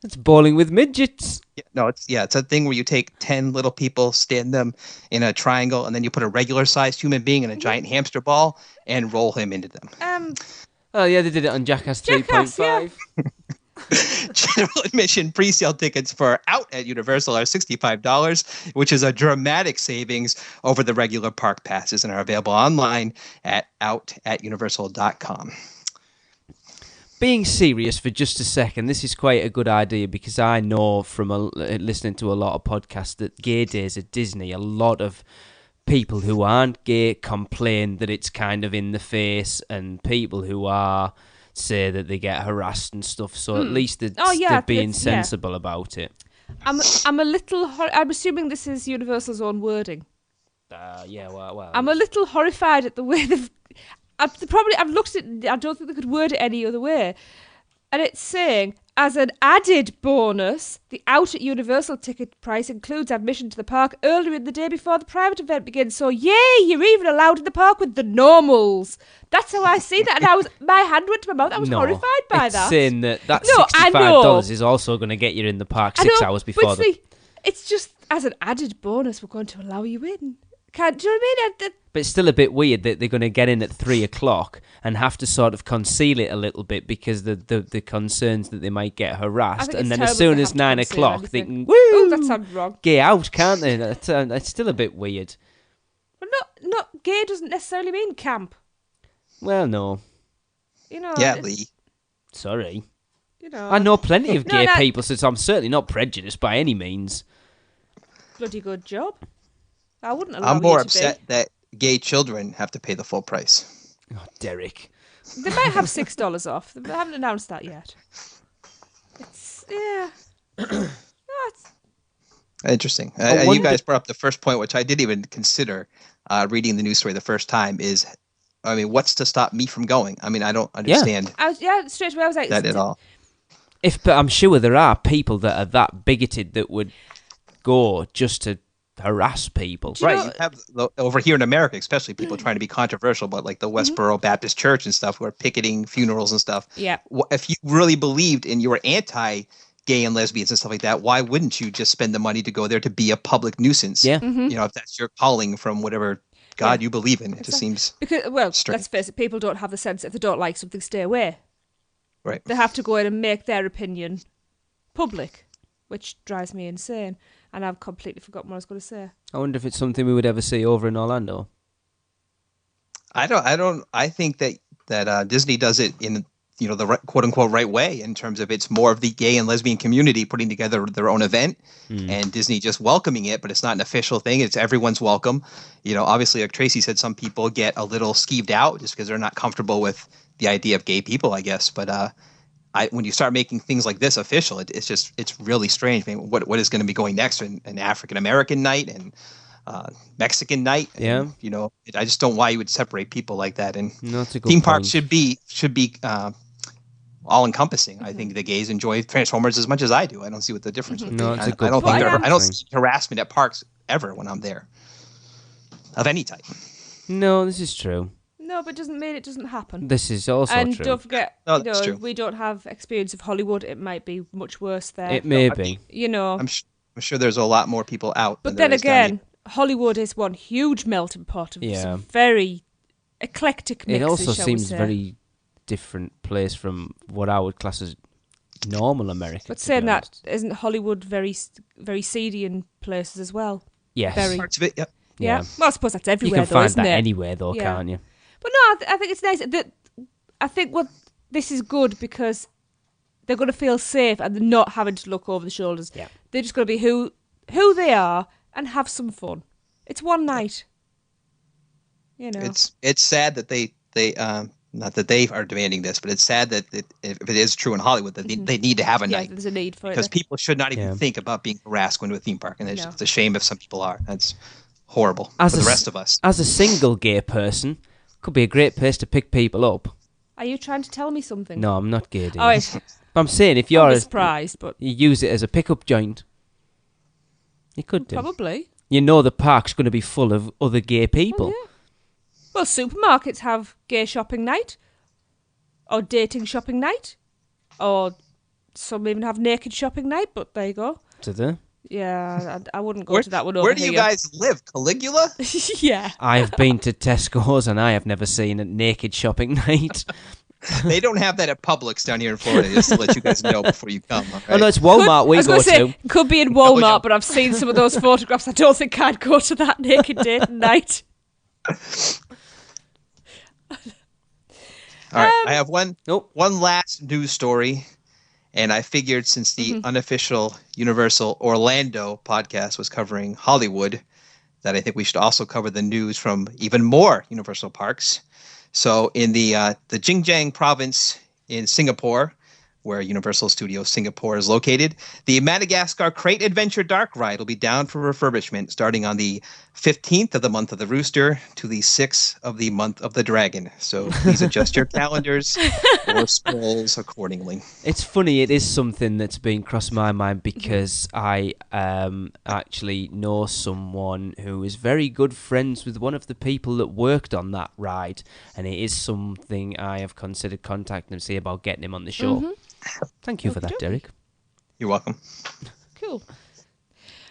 It's bowling with midgets. It's a thing where you take 10 little people, stand them in a triangle, and then you put a regular-sized human being in a giant hamster ball and roll him into them. Oh yeah, they did it on Jackass 3.5. Yeah. General admission pre-sale tickets for Out at Universal are $65, which is a dramatic savings over the regular park passes, and are available online at outatuniversal.com. Being serious for just a second, this is quite a good idea because I know from listening to a lot of podcasts that gay days at Disney, a lot of people who aren't gay complain that it's kind of in the face, and people who are say that they get harassed and stuff. So at least they're being sensible about it. I'm assuming this is Universal's own wording. Well, I'm a little horrified at the way I've looked at it, I don't think they could word it any other way. And it's saying, as an added bonus, the Out at Universal ticket price includes admission to the park earlier in the day before the private event begins. So, yay, you're even allowed in the park with the normals. That's how I see that. And my hand went to my mouth. I was horrified by that. It's saying that $65 is also going to get you in the park 6 hours before it's just, as an added bonus, we're going to allow you in. Do you know what I mean? But it's still a bit weird that they're going to get in at 3 o'clock and have to sort of conceal it a little bit because the concerns that they might get harassed. And then as soon as 9 o'clock, they can that sounds wrong. Get out, can't they? It's still a bit weird. But not gay doesn't necessarily mean camp. Well, no. Lee. Sorry. I know plenty of gay people, so I'm certainly not prejudiced by any means. Bloody good job. I wouldn't allow I'm more upset that gay children have to pay the full price. Oh, Derek. They might have $6 off. They haven't announced that yet. Interesting. You guys brought up the first point, which I didn't even consider reading the news story the first time, is, what's to stop me from going? I don't understand straight away I was like... that at all. But I'm sure there are people that are that bigoted that would go just to harass people. Right. You have over here in America, especially people trying to be controversial, but like the Westboro Baptist Church and stuff who are picketing funerals and stuff. Yeah. If you really believed and you were anti-gay and lesbians and stuff like that, why wouldn't you just spend the money to go there to be a public nuisance? Yeah. Mm-hmm. If that's your calling from whatever God you believe in. It just seems strange. Let's face it, people don't have the sense if they don't like something, stay away. Right. They have to go in and make their opinion public, which drives me insane. And I've completely forgotten what I was going to say. I wonder if it's something we would ever see over in Orlando. I think that Disney does it in the quote unquote right way in terms of it's more of the gay and lesbian community putting together their own event and Disney just welcoming it, but it's not an official thing. It's everyone's welcome. Obviously, like Tracy said, some people get a little skeeved out just because they're not comfortable with the idea of gay people, I guess. But when you start making things like this official, it's really strange. I mean, what is going to be going next? An African American night and Mexican night. Yeah. And, I just don't know why you would separate people like that. And That's a good theme parks point. should be all encompassing. I think the gays enjoy Transformers as much as I do. I don't see what the difference would be. No, it's a good I don't point. think I don't see harassment at parks ever when I'm there of any type. No, this is true. No, but it doesn't mean it doesn't happen. This is also And true. don't forget, No, that's true. we don't have experience of Hollywood. It might be much worse there. It may be. I'm sure there's a lot more people out. But than then there is down again, Hollywood is one huge melting pot of Yeah. some very eclectic mixes, It also shall we seems say. very different place from what I would class as normal America. But to be saying that, honest. isn't Hollywood very seedy in places as well? Yes. very- parts of it. Yep. Yeah. Yeah. Well, I suppose that's You everywhere, can though, find isn't that it? anywhere, though, Yeah. can't you? But no, I think it's nice. I think this is good because they're going to feel safe and they're not having to look over the shoulders. Yeah. They're just going to be who they are and have some fun. It's one night. It's sad that they not that they are demanding this, but it's sad that if it is true in Hollywood that they need to have a Yeah, night there's a need for because it. people should not even Yeah. think about being harassed going to a theme park, and No. it's a shame if some people are. That's horrible As for a the s- rest of us. As a single gay person, could be a great place to pick people up. Are you trying to tell me something? No, I'm not gay, dude. Oh, wait. But I'm saying if I'm you're surprised, but you use it as a pickup joint, you could do. probably. You know the park's going to be full of other gay people. Well, yeah. Well, supermarkets have gay shopping night, or dating shopping night, or some even have naked shopping night. But there you go. To the Yeah, I wouldn't go to that one over Where do you here. guys live? Caligula? Yeah. I have been to Tesco's and I have never seen a naked shopping night. They don't have that at Publix down here in Florida. Just to let you guys know before you come. All right? Oh no, it's Walmart I we was go going to say, to. it could be in Walmart, yeah. but I've seen some of those photographs. I don't think I'd go to that naked date night. All right, I have one Nope. last news story, and I figured since the Mm-hmm. unofficial Universal Orlando podcast was covering Hollywood, that I think we should also cover the news from even more Universal parks. So in the Xinjiang province in Singapore, where Universal Studios Singapore is located, the Madagascar Crate Adventure Dark Ride will be down for refurbishment starting on the 15th of the month of the Rooster to the 6th of the month of the Dragon. So please adjust your calendars or scrolls accordingly. It's funny, it is something that's been crossed my mind because I actually know someone who is very good friends with one of the people that worked on that ride, and it is something I have considered contacting him to see about getting him on the show. Thank you for that, Okey-dokey. Derek. You're welcome. Cool.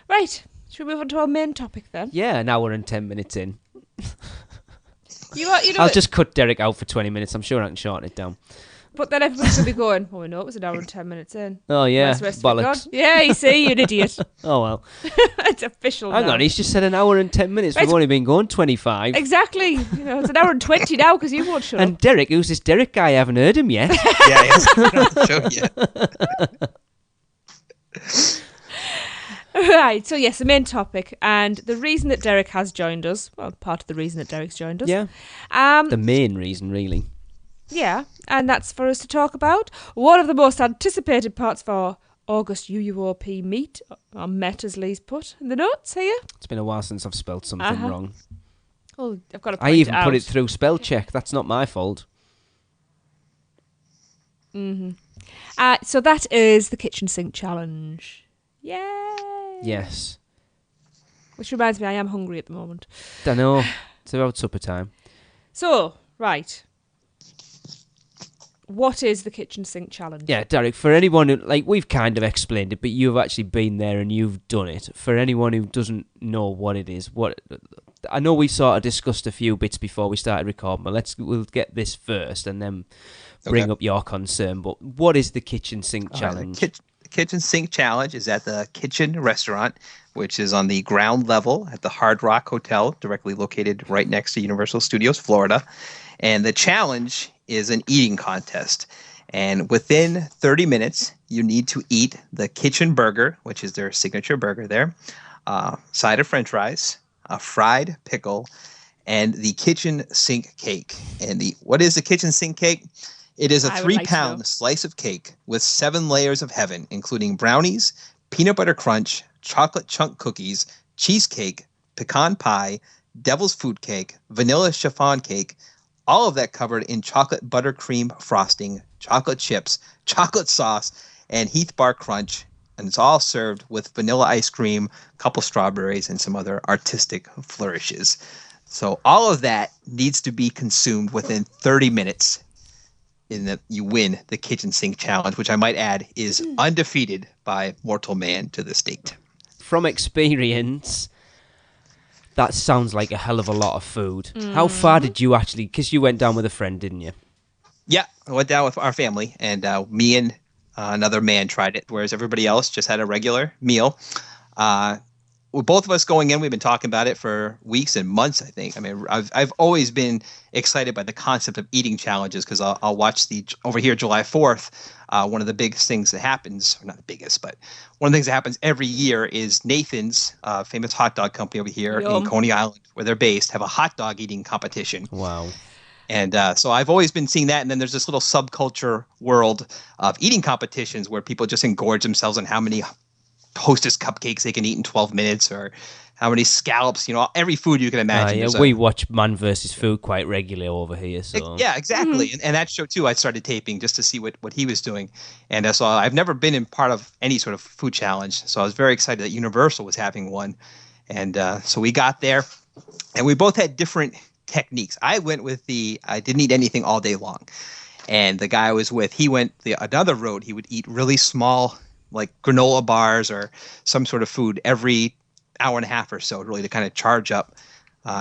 Right. Should we move on to our main topic then? Yeah, an hour and 10 minutes in. You know, I'll just cut Derek out for 20 minutes. I'm sure I can shorten it down. But then everybody's going to be going, well, we know it was an hour and 10 minutes in. Oh, yeah, Where's the rest of it bollocks. gone? Yeah, you see, you're an idiot. Oh, well. It's official Hang now. on, he's just said an hour and 10 minutes. Right. We've only been going 25. Exactly. You know, it's an hour and 20 now because you won't shut And up. Derek, who's this Derek guy? I haven't heard him yet. Yeah, yes. Show you. Right, so yes, the main topic. And the reason that Derek has joined us, well, part of the reason that Derek's joined us. Yeah. Um, The main reason, really. Yeah, and that's for us to talk about one of the most anticipated parts for August UUOP meet, or Met as Lee's put in the notes here. It's been a while since I've spelled something Uh-huh. wrong. Oh, I've got to point I even it out. put it through spell check. That's not my fault. So that is the kitchen sink challenge. Yay! Yes. Which reminds me, I am hungry at the moment. I know. It's about supper time. So, right. What is the kitchen sink challenge? Yeah, Derek, for anyone who, like, we've kind of explained it, but you've actually been there and you've done it. For anyone who doesn't know what it is, I know we sort of discussed a few bits before we started recording, but we'll get this first and then bring Okay. up your concern. But what is the kitchen sink challenge? The kitchen sink challenge is at the Kitchen Restaurant, which is on the ground level at the Hard Rock Hotel, directly located right next to Universal Studios Florida. And the challenge is an eating contest. And within 30 minutes, you need to eat the kitchen burger, which is their signature burger there, side of French fries, a fried pickle, and the kitchen sink cake. And what is the kitchen sink cake? It is a 3-pound slice of cake with 7 layers of heaven, including brownies, peanut butter crunch, chocolate chunk cookies, cheesecake, pecan pie, devil's food cake, vanilla chiffon cake, all of that covered in chocolate buttercream frosting, chocolate chips, chocolate sauce, and Heath Bar Crunch. And it's all served with vanilla ice cream, a couple strawberries, and some other artistic flourishes. So all of that needs to be consumed within 30 minutes. In that you win the kitchen sink challenge, which I might add is undefeated by mortal man to this date. From experience, that sounds like a hell of a lot of food. How far did you actually, because you went down with a friend, didn't you? Yeah, I went down with our family, and me and another man tried it, whereas everybody else just had a regular meal. With both of us going in, we've been talking about it for weeks and months, I think. I mean, I've always been excited by the concept of eating challenges because I'll watch over here July 4th. One of the biggest things that happens, or not the biggest, but one of the things that happens every year is Nathan's, famous hot dog company over here in Coney Island, where they're based, have a hot dog eating competition. Wow. And so I've always been seeing that. And then there's this little subculture world of eating competitions where people just engorge themselves on how many Hostess cupcakes they can eat in 12 minutes or how many scallops, every food you can imagine. We watch Man vs. Food quite regularly over here. So yeah, exactly. And that show too, I started taping just to see what he was doing. And so I've never been in part of any sort of food challenge. So I was very excited that Universal was having one. And so we got there and we both had different techniques. I went with I didn't eat anything all day long. And the guy I was with, he went another road. He would eat really small, like granola bars or some sort of food every hour and a half or so, really to kind of charge up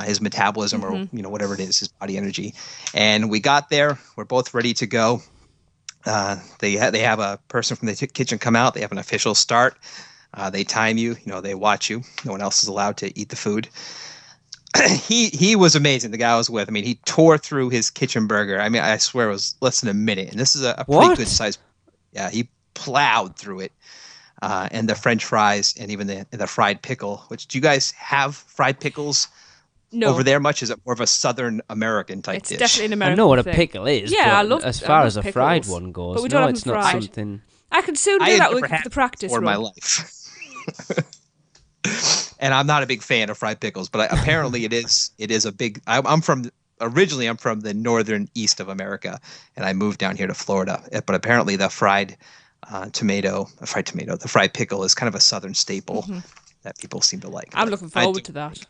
his metabolism or whatever it is, his body energy. And we got there. We're both ready to go. They have a person from the kitchen come out. They have an official start. They time you. They watch you. No one else is allowed to eat the food. He was amazing. The guy I was with. I mean, he tore through his kitchen burger. I mean, I swear it was less than a minute. And this is a pretty good size. Yeah, he plowed through it. And the French fries and even the fried pickle, which do you guys have fried pickles over there much? Is it more of a Southern American type dish? It's definitely an American I know what thing. a pickle is. Yeah, I love as far as a pickles, fried one goes. but we don't have it's them not fried. something. I can soon do that with the practice for run. my life. And I'm not a big fan of fried pickles, but apparently it is a big. Originally I'm from the northern east of America, and I moved down here to Florida. But apparently the fried pickle is kind of a Southern staple that people seem to like. I'm looking forward to that.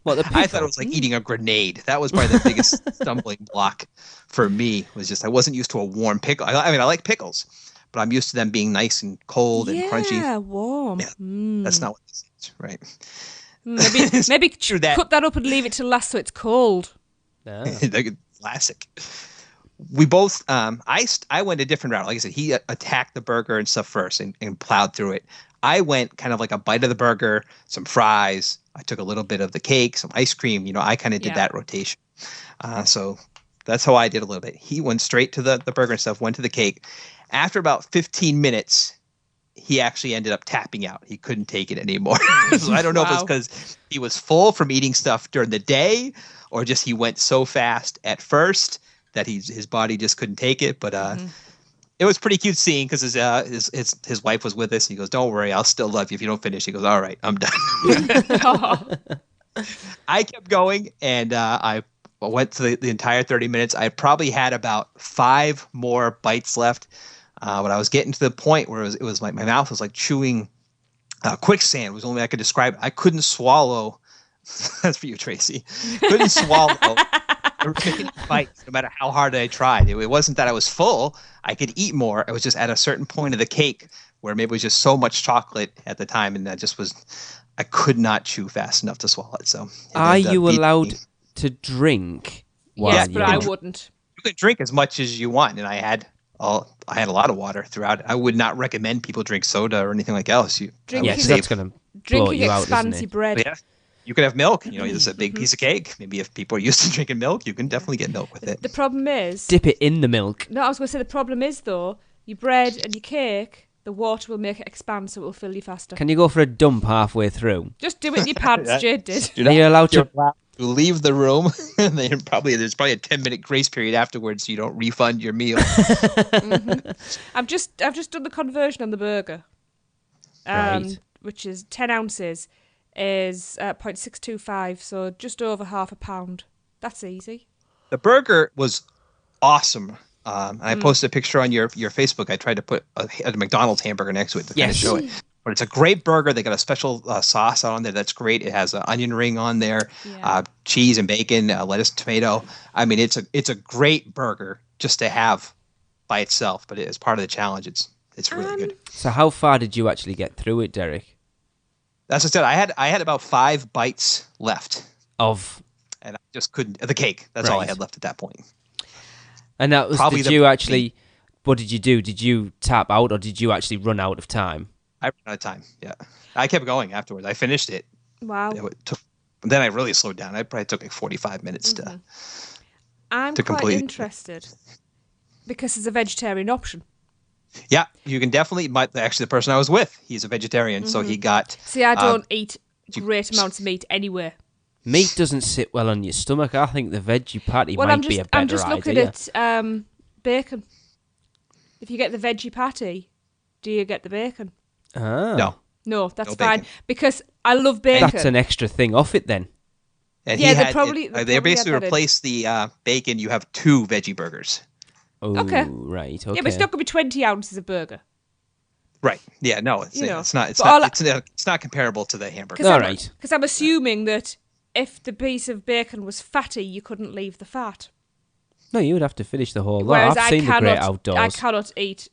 I thought it was like eating a grenade. That was probably the biggest stumbling block for me. Was just I wasn't used to a warm pickle. I mean, I like pickles, but I'm used to them being nice and cold and crunchy. Yeah, warm. Yeah, that's not what this is, right? Maybe cut that up and leave it till last so it's cold. The classic. We both, I went a different route. Like I said, he attacked the burger and stuff first and plowed through it. I went kind of like a bite of the burger, some fries. I took a little bit of the cake, some ice cream. I kind of did that rotation. So that's how I did a little bit. He went straight to the burger and stuff, went to the cake. After about 15 minutes, he actually ended up tapping out. He couldn't take it anymore. So I don't know if it's because he was full from eating stuff during the day or just he went so fast at first that his body just couldn't take it. But it was pretty cute seeing because his wife was with us. He goes, "Don't worry, I'll still love you if you don't finish." He goes, "All right, I'm done." I kept going, and I went to the entire 30 minutes. I probably had about 5 more bites left. But I was getting to the point where it was like my mouth was like chewing quicksand. Was the only way I could describe it. I couldn't swallow. That's for you, Tracy. Couldn't swallow or bite, no matter how hard I tried. It wasn't that I was full. I could eat more. It was just at a certain point of the cake where maybe it was just so much chocolate at the time, and I could not chew fast enough to swallow it. So, are you allowed to drink? Yes, but I wouldn't. You can drink as much as you want, and I had a lot of water throughout it. I would not recommend people drink soda or anything like else. Drinking, that's going to blow you out, fancy bread. Yeah. You can have milk. You know, it's a big piece of cake. Maybe if people are used to drinking milk, you can definitely get milk with it. The problem is... Dip it in the milk. No, I was going to say the problem is, though, your bread and your cake, the water will make it expand so it will fill you faster. Can you go for a dump halfway through? Just do it in your pants, Jade did. Are you allowed to... You leave the room, and there's probably a 10-minute grace period afterwards, so you don't refund your meal. I've just done the conversion on the burger, Right. which is 10 ounces, is 0.625, so just over half a pound. That's easy. The burger was awesome. I posted a picture on your Facebook. I tried to put a McDonald's hamburger next to it to kind of show it. But it's a great burger. They got a special sauce on there that's great. It has an onion ring on there, cheese and bacon, lettuce, tomato. I mean, it's a great burger just to have by itself. But as part of the challenge, it's really good. So how far did you actually get through it, Derek? As I said, I had about 5 bites left, Of... and I just couldn't. The cake. That's all I had left at that point. And that was... Probably did you actually... What did you do? Did you tap out, or did you actually run out of time? I ran out of time. Yeah, I kept going afterwards. I finished it. Wow. Then I really slowed down. I probably took like 45 minutes to. I'm to quite complete. interested because it's a vegetarian option. Yeah, you can definitely. Actually, the person I was with, he's a vegetarian, so he got. See, I don't eat great amounts of meat anywhere. Meat doesn't sit well on your stomach. I think the veggie patty might be a better idea. I'm just looking at bacon. If you get the veggie patty, do you get the bacon? Ah. No, that's No fine bacon. because I love bacon. That's an extra thing off it then. And Yeah, he they had, probably they basically had that in. replaced the bacon. You have 2 veggie burgers. Oh, Okay. right. Okay. Yeah, but it's not going to be 20 ounces of burger. Right. Yeah. No, it's You know, not. It's but all not. It's not comparable to the hamburger. All right. Because I'm assuming that if the piece of bacon was fatty, you couldn't leave the fat. No, you would have to finish the whole lot. Whereas I've seen the Great Outdoors. I cannot eat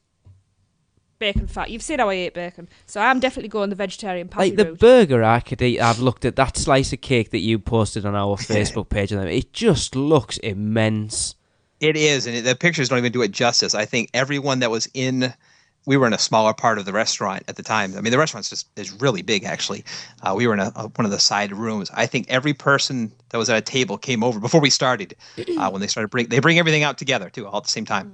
bacon fat. You've seen how I eat bacon. So I'm definitely going the vegetarian patty Like the route. burger I could eat, I've looked at that slice of cake that you posted on our Facebook page, and it just looks immense. It is, and the pictures don't even do it justice. I think everyone that was in. We were in a smaller part of the restaurant at the time. I mean, the restaurant's is really big, actually. We were in one of the side rooms. I think every person that was at a table came over before we started. When they started they bring everything out together too, all at the same time.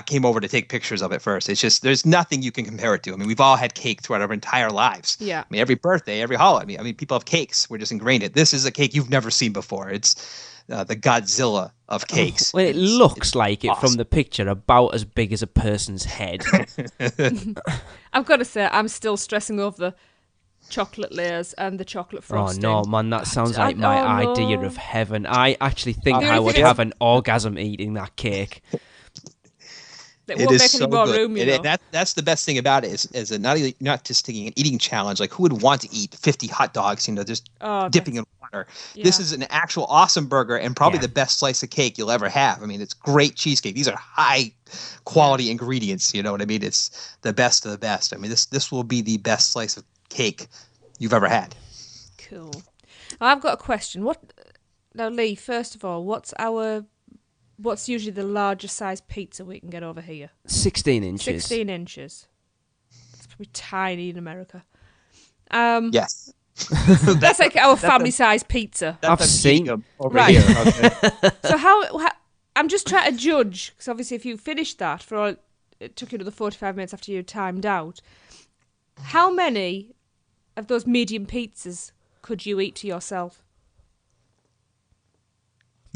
Came over to take pictures of it first. It's just there's nothing you can compare it to. I mean, we've all had cake throughout our entire lives. Yeah. I mean, every birthday, every holiday. I mean, people have cakes. We're just ingrained in it. This is a cake you've never seen before. It's the Godzilla of cakes. Well, it looks like it awesome. from the picture, about as big as a person's head. I've got to say, I'm still stressing over the chocolate layers and the chocolate frosting. Oh no, man, that sounds like my idea of heaven. I actually think The I only would thing is- have an orgasm eating that cake. It It won't is make so any more good. room, you know. That's the best thing about it is not just taking an eating challenge. Like who would want to eat 50 hot dogs? You know, just dipping in water. This is an actual awesome burger and probably the best slice of cake you'll ever have. I mean, it's great cheesecake. These are high quality ingredients. You know what I mean? It's the best of the best. I mean, this will be the best slice of cake you've ever had. Cool. I've got a question. Now, Lee, first of all, what's usually the largest size pizza we can get over here? 16 inches. 16 inches. It's probably tiny in America. Yes. That's like our family size pizza. I've seen them over Right. here. Okay. So how I'm just trying to judge, because obviously if you finished that it took you another 45 minutes after you timed out, how many of those medium pizzas could you eat to yourself?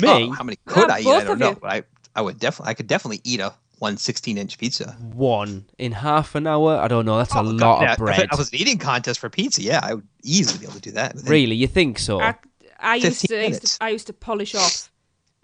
Me? Oh, how many could I eat? both I don't of know. you. But I could definitely eat a 16-inch pizza. One in half an hour? I don't know. That's a God, lot yeah, of bread. If it was an eating contest for pizza, yeah, I would easily be able to do that. Really? You think so? I used 15 minutes. to polish off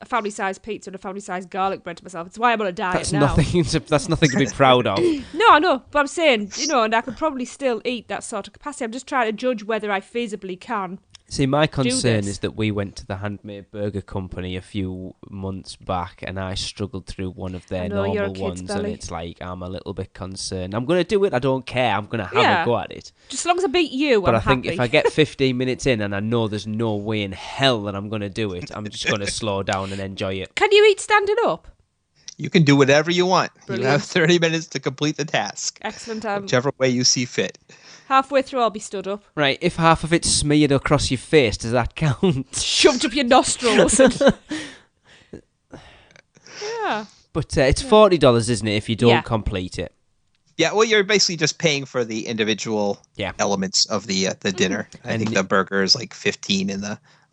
a family size pizza and a family size garlic bread to myself. It's why I'm on a diet That's now. nothing. That's nothing to be proud of. No, I know, but I'm saying, and I could probably still eat that sort of capacity. I'm just trying to judge whether I feasibly can. See, my concern this. is that we went to the Handmade Burger Company a few months back, and I struggled through one of their I know, you're a normal kid's ones, belly. and it's like I'm a little bit concerned. I'm going to do it. I don't care. I'm going to have Yeah. a go at it. Just as long as I beat you, But I'm I think happy. if I get 15 minutes in and I know there's no way in hell that I'm going to do it, I'm just going to slow down and enjoy it. Can you eat standing up? You can do whatever you want. Brilliant. You have 30 minutes to complete the task. Excellent. Whichever way you see fit. Halfway through, I'll be stood up. Right, if half of it's smeared across your face, does that count? Shoved up your nostrils. Yeah. But it's $40, isn't it, if you don't Yeah. complete it? Yeah, well, you're basically just paying for the individual Yeah. elements of the dinner. I think the burger is like 15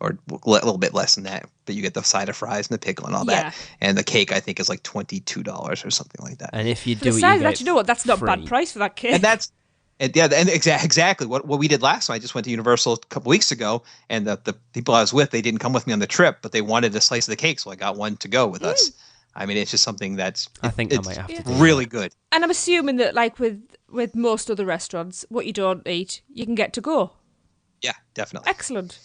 or a little bit less than that, but you get the side of fries and the pickle and all Yeah. that. And the cake, I think, is like $22 or something like that. And if you For do the it, size you of get that, you know what? That's not a free. bad price for that cake. And that's exactly what we did last time. I just went to Universal a couple weeks ago, and the people I was with, they didn't come with me on the trip, but they wanted a slice of the cake, so I got one to go with us. I mean, it's just something that's I think I might have to do really good. And I'm assuming that, like with most other restaurants, what you don't eat, you can get to go. Yeah, definitely. Excellent.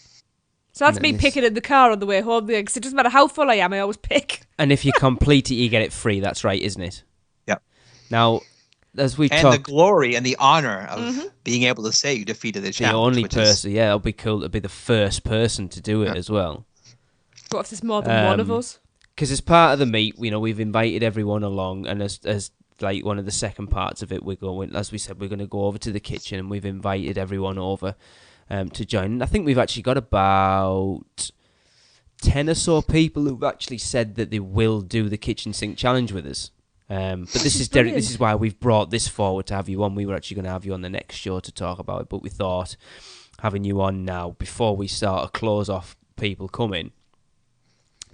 So that's And me this- picking in the car on the way home. Because it doesn't matter how full I am, I always pick. And if you complete it, you get it free. That's right, isn't it? Yep. Now, as we And talk, the glory and the honor of being able to say you defeated the the challenge. only which is- person, yeah, it'll be cool to be the first person to do it as well. What if there's more than one of us? Because as part of the meet, we've invited everyone along, and as like one of the second parts of it, we're going, as we said, we're going to go over to the kitchen, and we've invited everyone over to join. And I think we've actually got about 10 or so people who've actually said that they will do the kitchen sink challenge with us. But this is Derek. This is why we've brought this forward to have you on. We were actually going to have you on the next show to talk about it, but we thought having you on now before we start to close off people coming,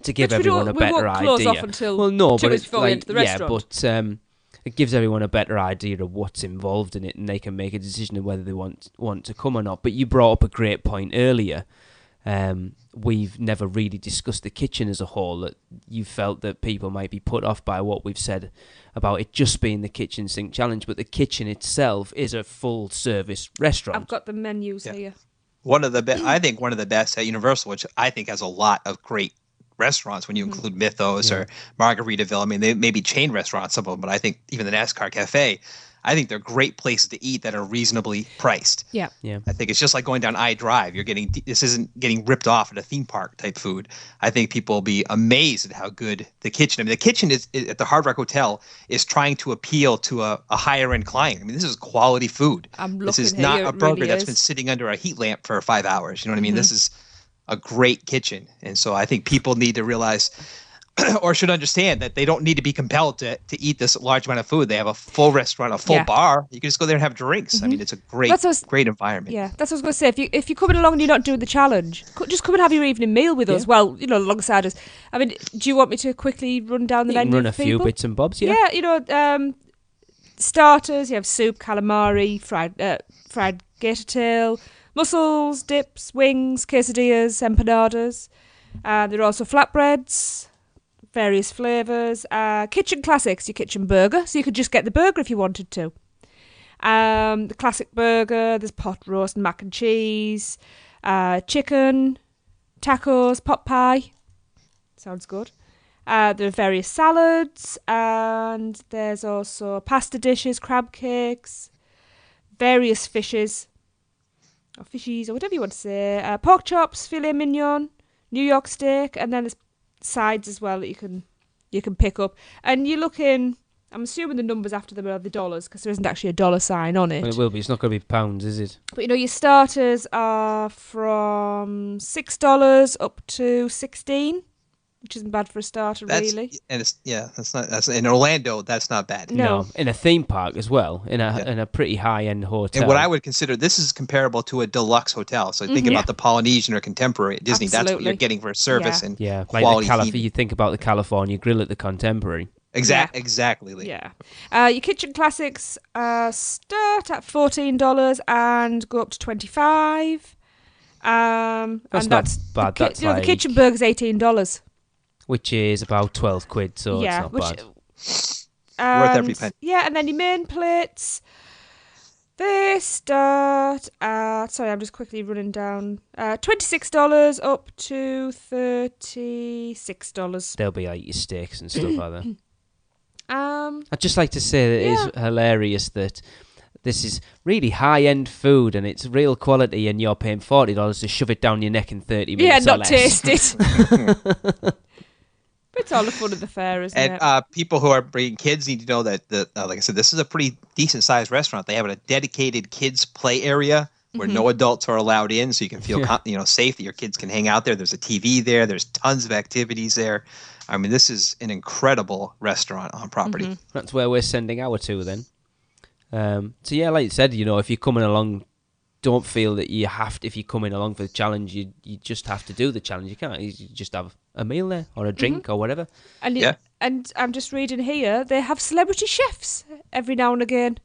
to give Which everyone a we better won't close idea. off until well, no, 2 but weeks it's before we like, enter the restaurant. Yeah, but it gives everyone a better idea of what's involved in it, and they can make a decision of whether they want to come or not. But you brought up a great point earlier. We've never really discussed the kitchen as a whole. That you felt that people might be put off by what we've said about it just being the kitchen sink challenge, but the kitchen itself is a full service restaurant. I've got the menus here. One of the I think one of the best at Universal, which I think has a lot of great restaurants when you include Mythos or Margaritaville. I mean, they may be chain restaurants, some of them, but I think even the NASCAR Cafe, I think they're great places to eat that are reasonably priced. Yeah. Yeah. I think it's just like going down I-Drive. This isn't getting ripped off at a theme park type food. I think people will be amazed at how good the kitchen. I mean, the kitchen is at the Hard Rock Hotel is trying to appeal to a higher end client. I mean, this is quality food. This is looking not here, a it burger really that's is. been sitting under a heat lamp for 5 hours. You know what I mean? This is a great kitchen, and so I think people need to realize or should understand that they don't need to be compelled to eat this large amount of food. They have a full restaurant, a full bar. You can just go there and have drinks. I mean, it's a great environment. Yeah, that's what I was going to say. If you're coming along and you're not doing the challenge, just come and have your evening meal with us. Well, alongside us. I mean, do you want me to quickly run down the You can menu? run a for few people? bits and bobs, yeah. Yeah, starters. You have soup, calamari, fried gator tail, mussels, dips, wings, quesadillas, empanadas. There are also flatbreads, various flavours. Kitchen classics, your kitchen burger. So you could just get the burger if you wanted to. The classic burger, there's pot roast and mac and cheese, chicken, tacos, pot pie. Sounds good. There are various salads, and there's also pasta dishes, crab cakes, various fishes, or fishies, or whatever you want to say. Pork chops, filet mignon, New York steak, and then there's sides as well that you can pick up. And you're looking, I'm assuming the numbers after them are the dollars, because there isn't actually a dollar sign on it. Well, it will be. It's not going to be pounds, is it? But your starters are from $6 up to $16, which isn't bad for a starter, really. And that's in Orlando. That's not bad. No. In a theme park as well, in a pretty high end hotel. And what I would consider, this is comparable to a deluxe hotel. So think about the Polynesian or Contemporary at Disney. That's what you're getting for service and quality like you think about the California Grill at the Contemporary. Exactly. Lee. Yeah. Your kitchen classics start at $14 and go up to $25. That's not bad. That's the kitchen burger's $18. Which is about 12 quid, so it's not bad. Worth every penny. Yeah, and then your main plates, they start at, sorry, I'm just quickly running down, $26 up to $36. There'll be like your steaks and stuff like that. I'd just like to say that it is hilarious that this is really high-end food and it's real quality and you're paying $40 to shove it down your neck in 30 minutes Yeah, or not less. taste it. It's all the fun of the fair, isn't And it? people who are bringing kids need to know that, like I said, this is a pretty decent sized restaurant. They have a dedicated kids play area where no adults are allowed in, so you can feel safe that your kids can hang out there. There's a TV there. There's tons of activities there. I mean, this is an incredible restaurant on property. That's where we're sending our two then. So yeah, like you said, if you're coming along, don't feel that you have to. If you're coming along for the challenge, you just have to do the challenge. You can't. You just have a meal there or a drink or whatever. And and I'm just reading here, they have celebrity chefs every now and again.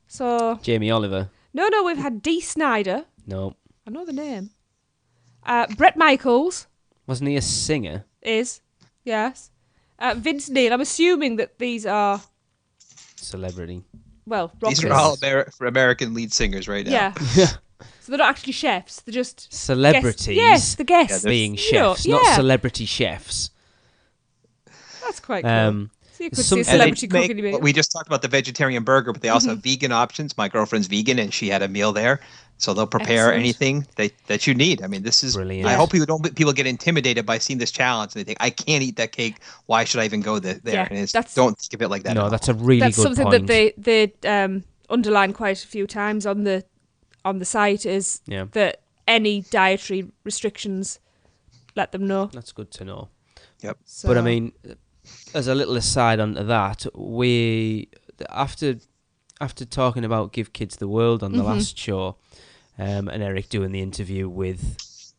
So Jamie Oliver. No, we've had Dee Snider. No. I know the name. Brett Michaels. Wasn't he a singer? Yes. Vince Neil. I'm assuming that these are Celebrity. rockers. These are all American lead singers right now. Yeah. So they're not actually chefs. They're just Celebrities. Guests. Yes, the guests. Being chefs, not celebrity chefs. That's quite cool. So you could see a And they celebrity cooking meal. we just talked about the vegetarian burger, but they also have vegan options. My girlfriend's vegan, and she had a meal there. So they'll prepare anything that you need. I mean, this is brilliant. I hope people get intimidated by seeing this challenge and they think, I can't eat that cake. Why should I even go there? Yeah, And don't think of it like that. No, that's a really That's good something point. that they underline quite a few times on the site is that any dietary restrictions, let them know. That's good to know. Yep. So, But I mean, as a little aside onto that, we after talking about Give Kids the World on the last show, and Eric doing the interview with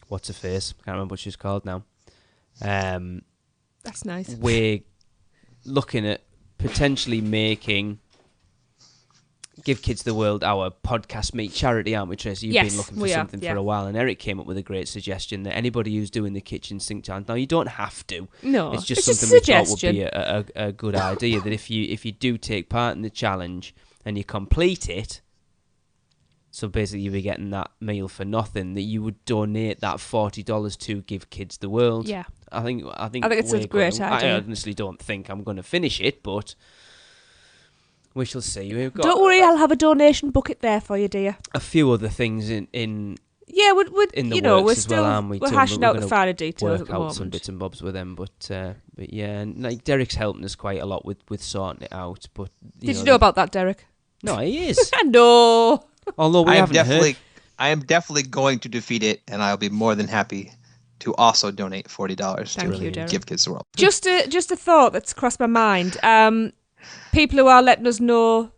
what's her face, can't remember what she's called now. that's nice. We're looking at potentially making Give Kids the World our podcast meet charity, aren't we, Tracy? You've been looking for something for a while, and Eric came up with a great suggestion that anybody who's doing the kitchen sink challenge, now you don't have to. No, it's just a something we thought suggestion. would be a good idea. That if you do take part in the challenge and you complete it, so basically you'll be getting that meal for nothing, that you would donate that $40 to Give Kids the World. Yeah, I think it's a great idea. I honestly don't think I'm going to finish it, but we shall see. We've got don't worry, I'll have a donation bucket there for you, dear. a few other things in Yeah, we're the works we're as still well, aren't we? we're Tim? hashing We're out the gonna finer details at work the out moment. some bits and bobs with them, but yeah, and like Derek's helping us quite a lot with sorting it out. But Did you know about that, Derek? No, he is. No. Although we haven't heard. I am definitely going to defeat it, and I'll be more than happy to also donate $40 Thank you, to Derek. Give Kids the World. Just a thought that's crossed my mind. People who are letting us know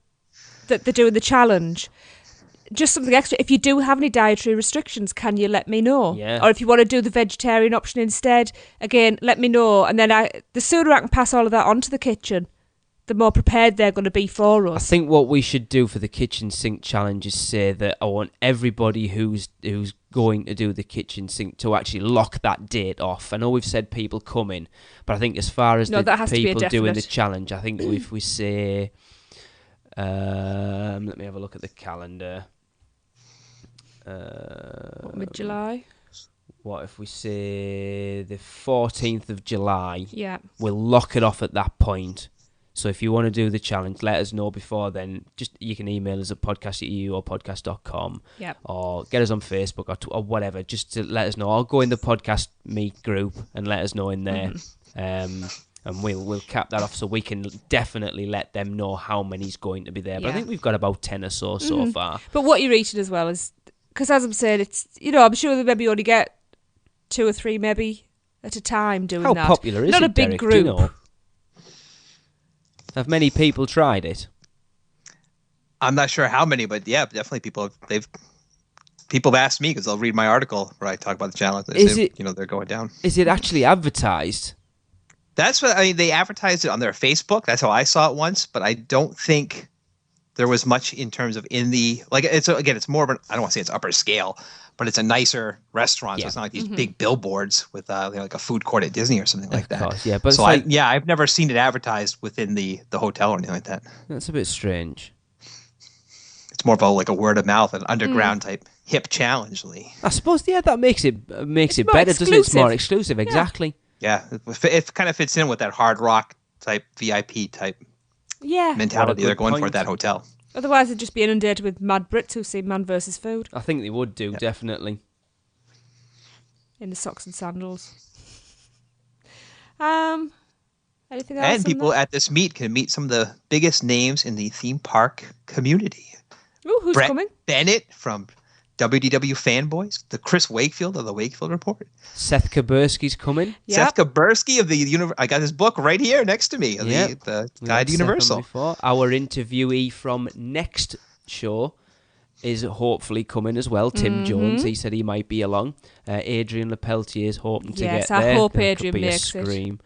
that they're doing the challenge. Just something extra. If you do have any dietary restrictions, can you let me know? Yeah. Or if you want to do the vegetarian option instead, again, let me know. And then the sooner I can pass all of that on to the kitchen, the more prepared they're going to be for I us. think what we should do for the kitchen sink challenge is say that I want everybody who's going to do the kitchen sink to actually lock that date off. I know we've said people coming, but I think as far as that has the to be a people doing the definite. challenge, I think that if we say, let me have a look at the calendar. Mid-July? What if we say the 14th of July? Yeah. We'll lock it off at that point. So if you want to do the challenge, let us know before then. Just you can email us at podcast@uuopodcast.com Yep. or get us on Facebook or whatever, just to let us know. Or go in the podcast meet group and let us know in there. And we'll cap that off so we can definitely let them know how many's going to be there. But I think we've got about 10 or so far. But what you're eating as well is, because as I'm saying, it's, I'm sure they maybe only get 2 or 3 maybe at a time doing How that. popular is Not it, a big Derek? group. Do you know? Have many people tried it? I'm not sure how many, but yeah, definitely people have asked me because they'll read my article where I talk about the challenge. They say, they're going down. Is it actually advertised? That's what they advertised it on their Facebook. That's how I saw it once, but I don't think there was much in terms of it's more of an, I don't want to say it's upper scale, but it's a nicer restaurant. Yeah. So it's not like these big billboards with like a food court at Disney or something like that. Of course, yeah. But so it's I've never seen it advertised within the hotel or anything like that. That's a bit strange. It's more of a word of mouth, an underground type hip challenge, Lee. I suppose, yeah, that makes it better, doesn't it? It's more exclusive, exactly. Yeah, it kind of fits in with that hard rock type VIP type mentality they're going for at that hotel. Otherwise, they'd just be inundated with mad Brits who see Man vs. Food. I think they would do, definitely. In the socks and sandals. Anything else? And people at this meet can meet some of the biggest names in the theme park community. Ooh, who's Brett coming? Bennett from WDW Fanboys, the Chris Wakefield of the Wakefield Report. Seth Kaburski's coming. Yep. Seth Kaburski of the I got his book right here next to me. Yep. The We Guide had to Seth on Universal. before. Our interviewee from next show is hopefully coming as well. Tim Jones. He said he might be along. Adrian Lepeltier is hoping to Yes, get there. I hope That Adrian could be makes a it. scream.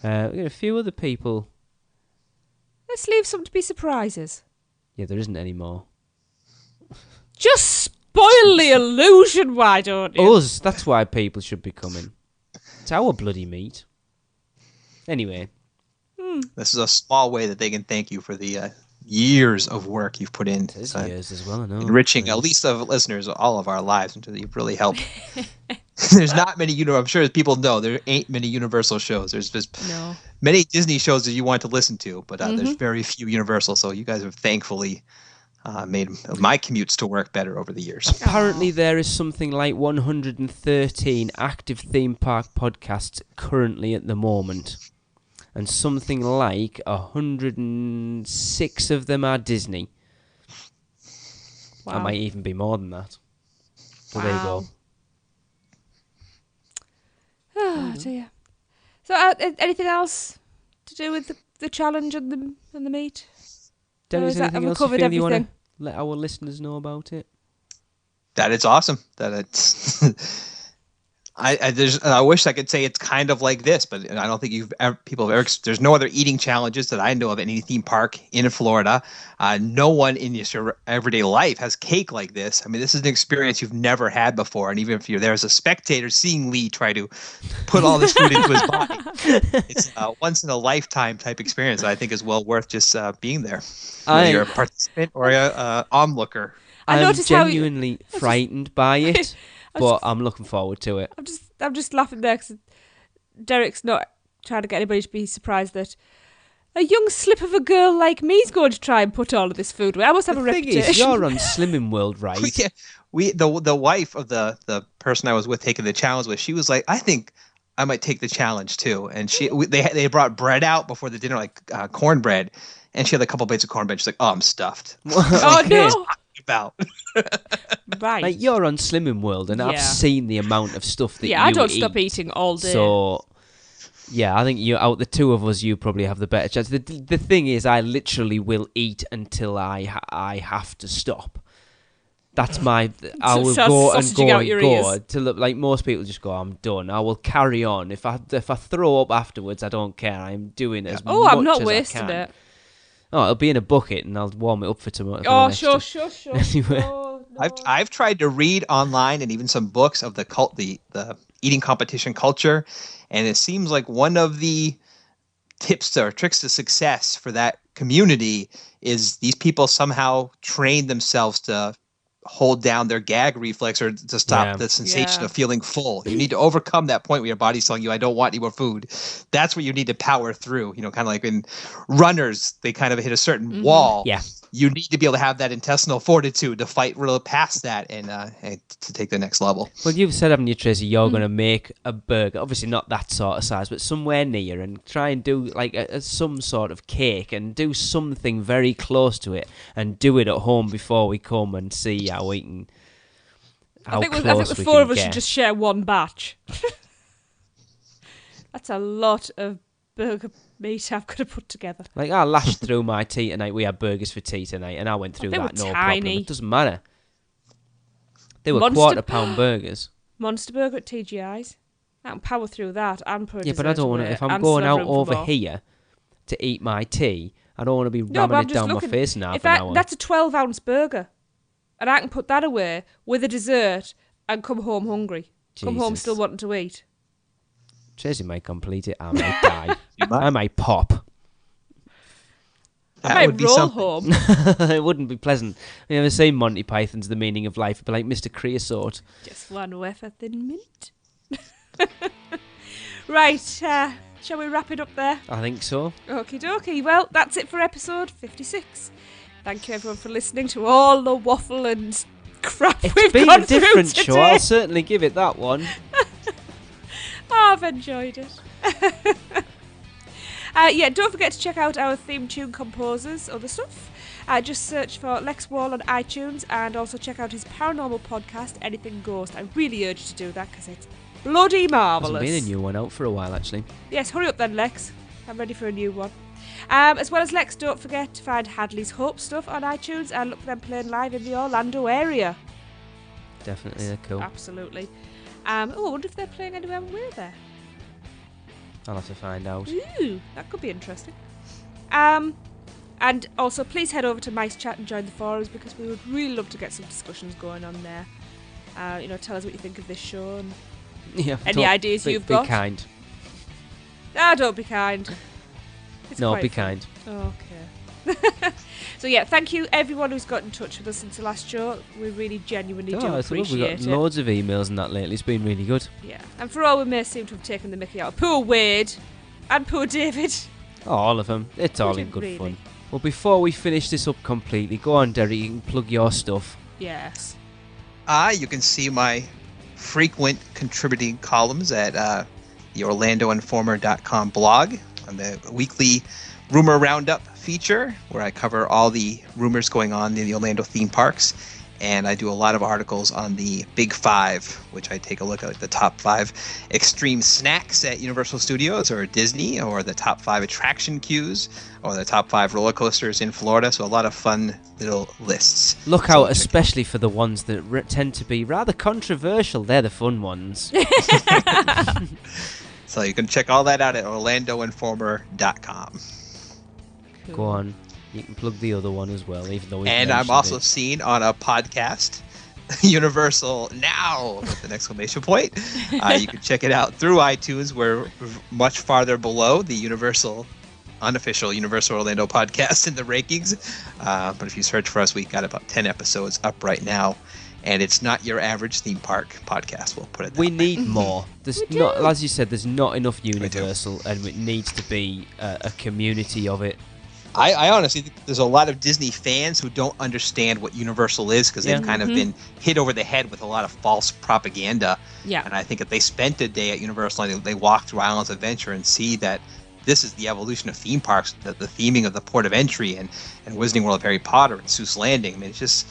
We got a few other people. Let's leave some to be surprises. Yeah, there isn't any more. Just spoil the illusion, why don't you? Us. That's why people should be coming. It's our bloody meat. Anyway. This is a small way that they can thank you for the years of work you've put in. There's years as well, I know. Enriching at least of listeners all of our lives until you've really helped. There's not many, I'm sure as people know, there ain't many Universal shows. There's just many Disney shows that you want to listen to, but there's very few Universal. So you guys have thankfully made my commutes to work better over the years. Apparently there is something like 113 active theme park podcasts currently at the moment. And something like 106 of them are Disney. Wow. That might even be more than that. So there you go. Oh dear. So, anything else to do with the challenge and the meet? Dennis, is that- anything have we else you covered feel you want to everything? let our listeners know about it? That it's awesome. That it's. I wish I could say it's kind of like this, but I don't think people have ever. There's no other eating challenges that I know of at any theme park in Florida. No one in your everyday life has cake like this. I mean, this is an experience you've never had before, and even if you're there as a spectator, seeing Lee try to put all this food into his body, it's a once in a lifetime type experience that I think is well worth just being there. Whether you're a participant or a onlooker. I I'm noticed how genuinely frightened by it, but I'm looking forward to it. I'm just laughing there because Derek's not trying to get anybody to be surprised that a young slip of a girl like me is going to try and put all of this food away. I must have a The thing reputation. is, you're on Slimming World, right? The wife of the person I was with taking the challenge with, she was like, I think I might take the challenge too. And they brought bread out before the dinner, like cornbread, and she had a couple bites of cornbread. She's like, oh, I'm stuffed. Oh no! About. Right. Like, you're on Slimming World, and I've Yeah. seen the amount of stuff that you I don't eat. stop eating all day. So, yeah, I think out the two of us, you probably have the better chance. The thing is, I literally will eat until I have to stop. That's my. I will start go and sausaging go out and your go ears. till like most people just go. I'm done. I will carry on. If I throw up afterwards, I don't care. I'm doing as much I'm not as wasting I can. it. Oh, it'll be in a bucket, and I'll warm it up for tomorrow. Oh, for the next sure. Anyway. No. I've tried to read online and even some books of the eating competition culture, and it seems like one of the tips or tricks to success for that community is these people somehow train themselves to hold down their gag reflex or to stop the sensation of feeling full. You need to overcome that point where your body's telling you, I don't want any more food. That's where you need to power through. Kind of like in runners, they kind of hit a certain wall. Yeah. You need to be able to have that intestinal fortitude to fight real past that and to take the next level. Well, you've said, haven't you, Tracy, you're going to make a burger, obviously not that sort of size, but somewhere near, and try and do like some sort of cake and do something very close to it and do it at home before we come and see how we can. I think the four of us should just share one batch. That's a lot of burger meat I've got to put together. Like, I lashed through my tea tonight. We had burgers for tea tonight, and I went through They that were no tiny. problem. It doesn't matter. They were Monster- £1/4 burgers. Monster burger at TGI's. I can power through that and put a Yeah, but I dessert don't want to. away If I'm and going still have out room for over more. here to eat my tea, I don't want to be No, but ramming I'm it just down my looking. face in half If an hour. that's a 12-ounce burger, and I can put that away with a dessert and come home hungry. Come home Jesus. still wanting to eat. Tracy might complete it. I might die. might. I might pop. I That might would be roll something. home. It wouldn't be pleasant. You ever seen Monty Python's The Meaning of Life? It'd be like Mr. Creosote. Just one wafer thin mint. Right, shall we wrap it up there? I think so. Okie dokie. Well, that's it for episode 56. Thank you everyone for listening to all the waffle and crap It's we've been gone a different through show. today. I'll certainly give it that one. I've enjoyed it. Don't forget to check out our theme tune composers, other stuff. Just search for Lex Wall on iTunes and also check out his paranormal podcast, Anything Ghost. I really urge you to do that because it's bloody marvellous. There's been a new one out for a while, actually. Yes, hurry up then, Lex. I'm ready for a new one. As well as Lex, don't forget to find Hadley's Hope stuff on iTunes and look for them playing live in the Orlando area. Definitely, they're cool. Absolutely. I wonder if they're playing anywhere when we're there. I'll have to find out. Ooh, that could be interesting. And also, please head over to Mice Chat and join the forums because we would really love to get some discussions going on there. Tell us what you think of this show and any ideas you've got. Be kind. Don't be kind. Be kind. Okay. So thank you everyone who's got in touch with us since the last show. We really genuinely do appreciate it. We've got loads of emails and that lately. It's been really good. Yeah, and for all we may seem to have taken the mickey out of poor Wade and poor David. Oh, all of them. It's all in good fun. Well, before we finish this up completely, go on, Derek, you can plug your stuff. Yes. You can see my frequent contributing columns at the OrlandoInformer.com blog on the weekly Rumor Roundup feature, where I cover all the rumors going on in the Orlando theme parks. And I do a lot of articles on the Big Five, which I take a look at the top 5 extreme snacks at Universal Studios or Disney, or the top 5 attraction queues, or the top 5 roller coasters in Florida. So a lot of fun little lists. Look out, especially for the ones that tend to be rather controversial. They're the fun ones. So you can check all that out at OrlandoInformer.com. Cool. Go on. You can plug the other one as well, even though And I'm also seen on a podcast, Universal Now, with an exclamation point. You can check it out through iTunes. We're much farther below the unofficial Universal Orlando podcast in the rankings. But if you search for us, we got about 10 episodes up right now. And it's not your average theme park podcast, we'll put it that way. We need more. There's not, as you said, there's not enough Universal, and it needs to be a community of it. I honestly think there's a lot of Disney fans who don't understand what Universal is because they've kind of been hit over the head with a lot of false propaganda. Yeah. And I think if they spent a day at Universal and they walk through Islands Adventure and see that this is the evolution of theme parks, the theming of the Port of Entry and Wizarding World of Harry Potter and Seuss Landing. I mean, it's just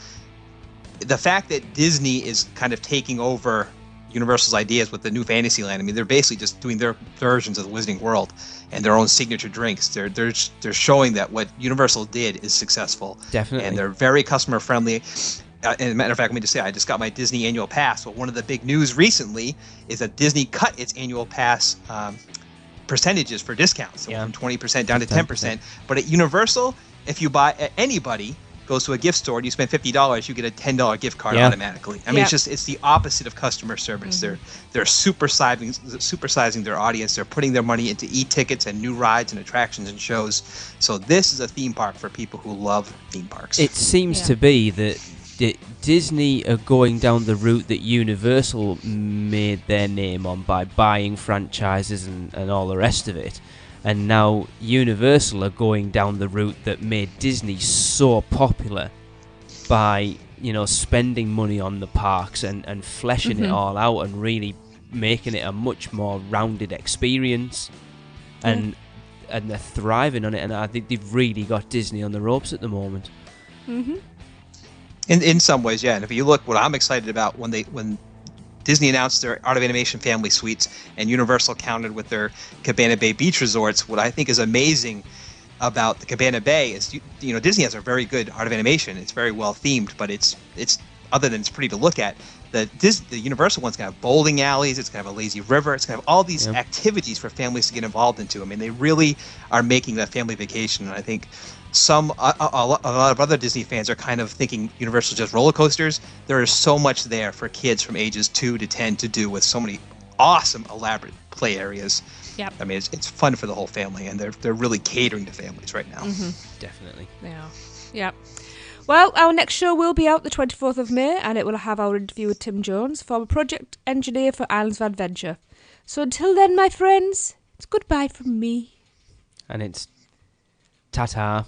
the fact that Disney is kind of taking over Universal's ideas with the new Fantasyland. I mean, they're basically just doing their versions of the Wizarding World and their own signature drinks. They're showing that what Universal did is successful. Definitely. And they're very customer friendly. And as a matter of fact, let me just say, I just got my Disney annual pass. Well, one of the big news recently is that Disney cut its annual pass percentages for discounts, so from 20% down to 10%. But at Universal, if you buy anybody goes to a gift store and you spend $50, you get a $10 gift card automatically. I mean, it's the opposite of customer service. They're supersizing their audience. They're putting their money into e-tickets and new rides and attractions and shows. So this is a theme park for people who love theme parks. It seems to be that Disney are going down the route that Universal made their name on by buying franchises and all the rest of it. And now Universal are going down the route that made Disney so popular by, spending money on the parks and fleshing it all out and really making it a much more rounded experience. And they're thriving on it, and I think they've really got Disney on the ropes at the moment. In some ways, yeah. And if you look, what I'm excited about when Disney announced their Art of Animation family suites and Universal countered with their Cabana Bay beach resorts, what I think is amazing about the Cabana Bay is, Disney has a very good Art of Animation. It's very well themed, but it's other than it's pretty to look at, the Universal one's going to have bowling alleys, it's going to have a lazy river, it's going to have all these activities for families to get involved into. I mean, they really are making that family vacation, and I think a lot of other Disney fans are kind of thinking Universal just roller coasters. There is so much there for kids from ages 2 to 10 to do with so many awesome, elaborate play areas. Yep. I mean, it's fun for the whole family, and they're really catering to families right now. Definitely. Yeah. Yep. Well, our next show will be out the 24th of May, and it will have our interview with Tim Jones, former project engineer for Islands of Adventure. So until then, my friends, it's goodbye from me. And it's ta-ta.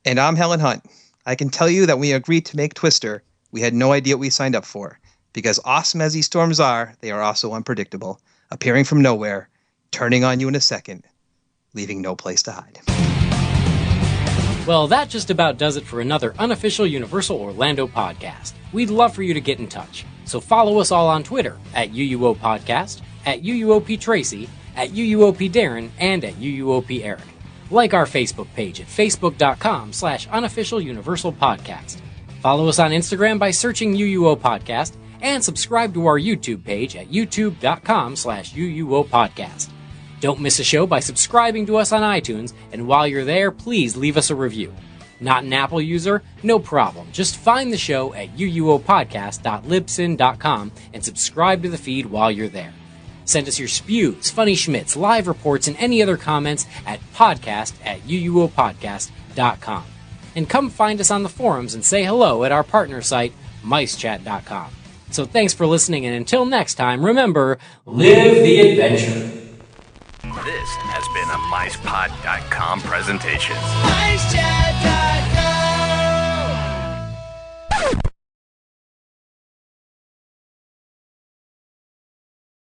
And I'm Helen Hunt. I can tell you that when we agreed to make Twister, we had no idea what we signed up for. Because awesome as these storms are, they are also unpredictable, appearing from nowhere turning on you in a second, leaving no place to hide. Well, that just about does it for another unofficial Universal Orlando podcast. We'd love for you to get in touch. So follow us all on Twitter at UUO Podcast, at UUOP Tracy, at UUOP Darren, and at UUOP Eric. Like our Facebook page at facebook.com/unofficial Universal Podcast. Follow us on Instagram by searching UUO Podcast, and subscribe to our YouTube page at youtube.com/UUO Podcast. Don't miss a show by subscribing to us on iTunes, and while you're there, please leave us a review. Not an Apple user? No problem. Just find the show at uuopodcast.libsyn.com and subscribe to the feed while you're there. Send us your spews, funny schmits, live reports, and any other comments at podcast@uuopodcast.com. And come find us on the forums and say hello at our partner site, micechat.com. So thanks for listening, and until next time, remember, live the adventure. This has been a MicePod.com presentation. MiceChat.com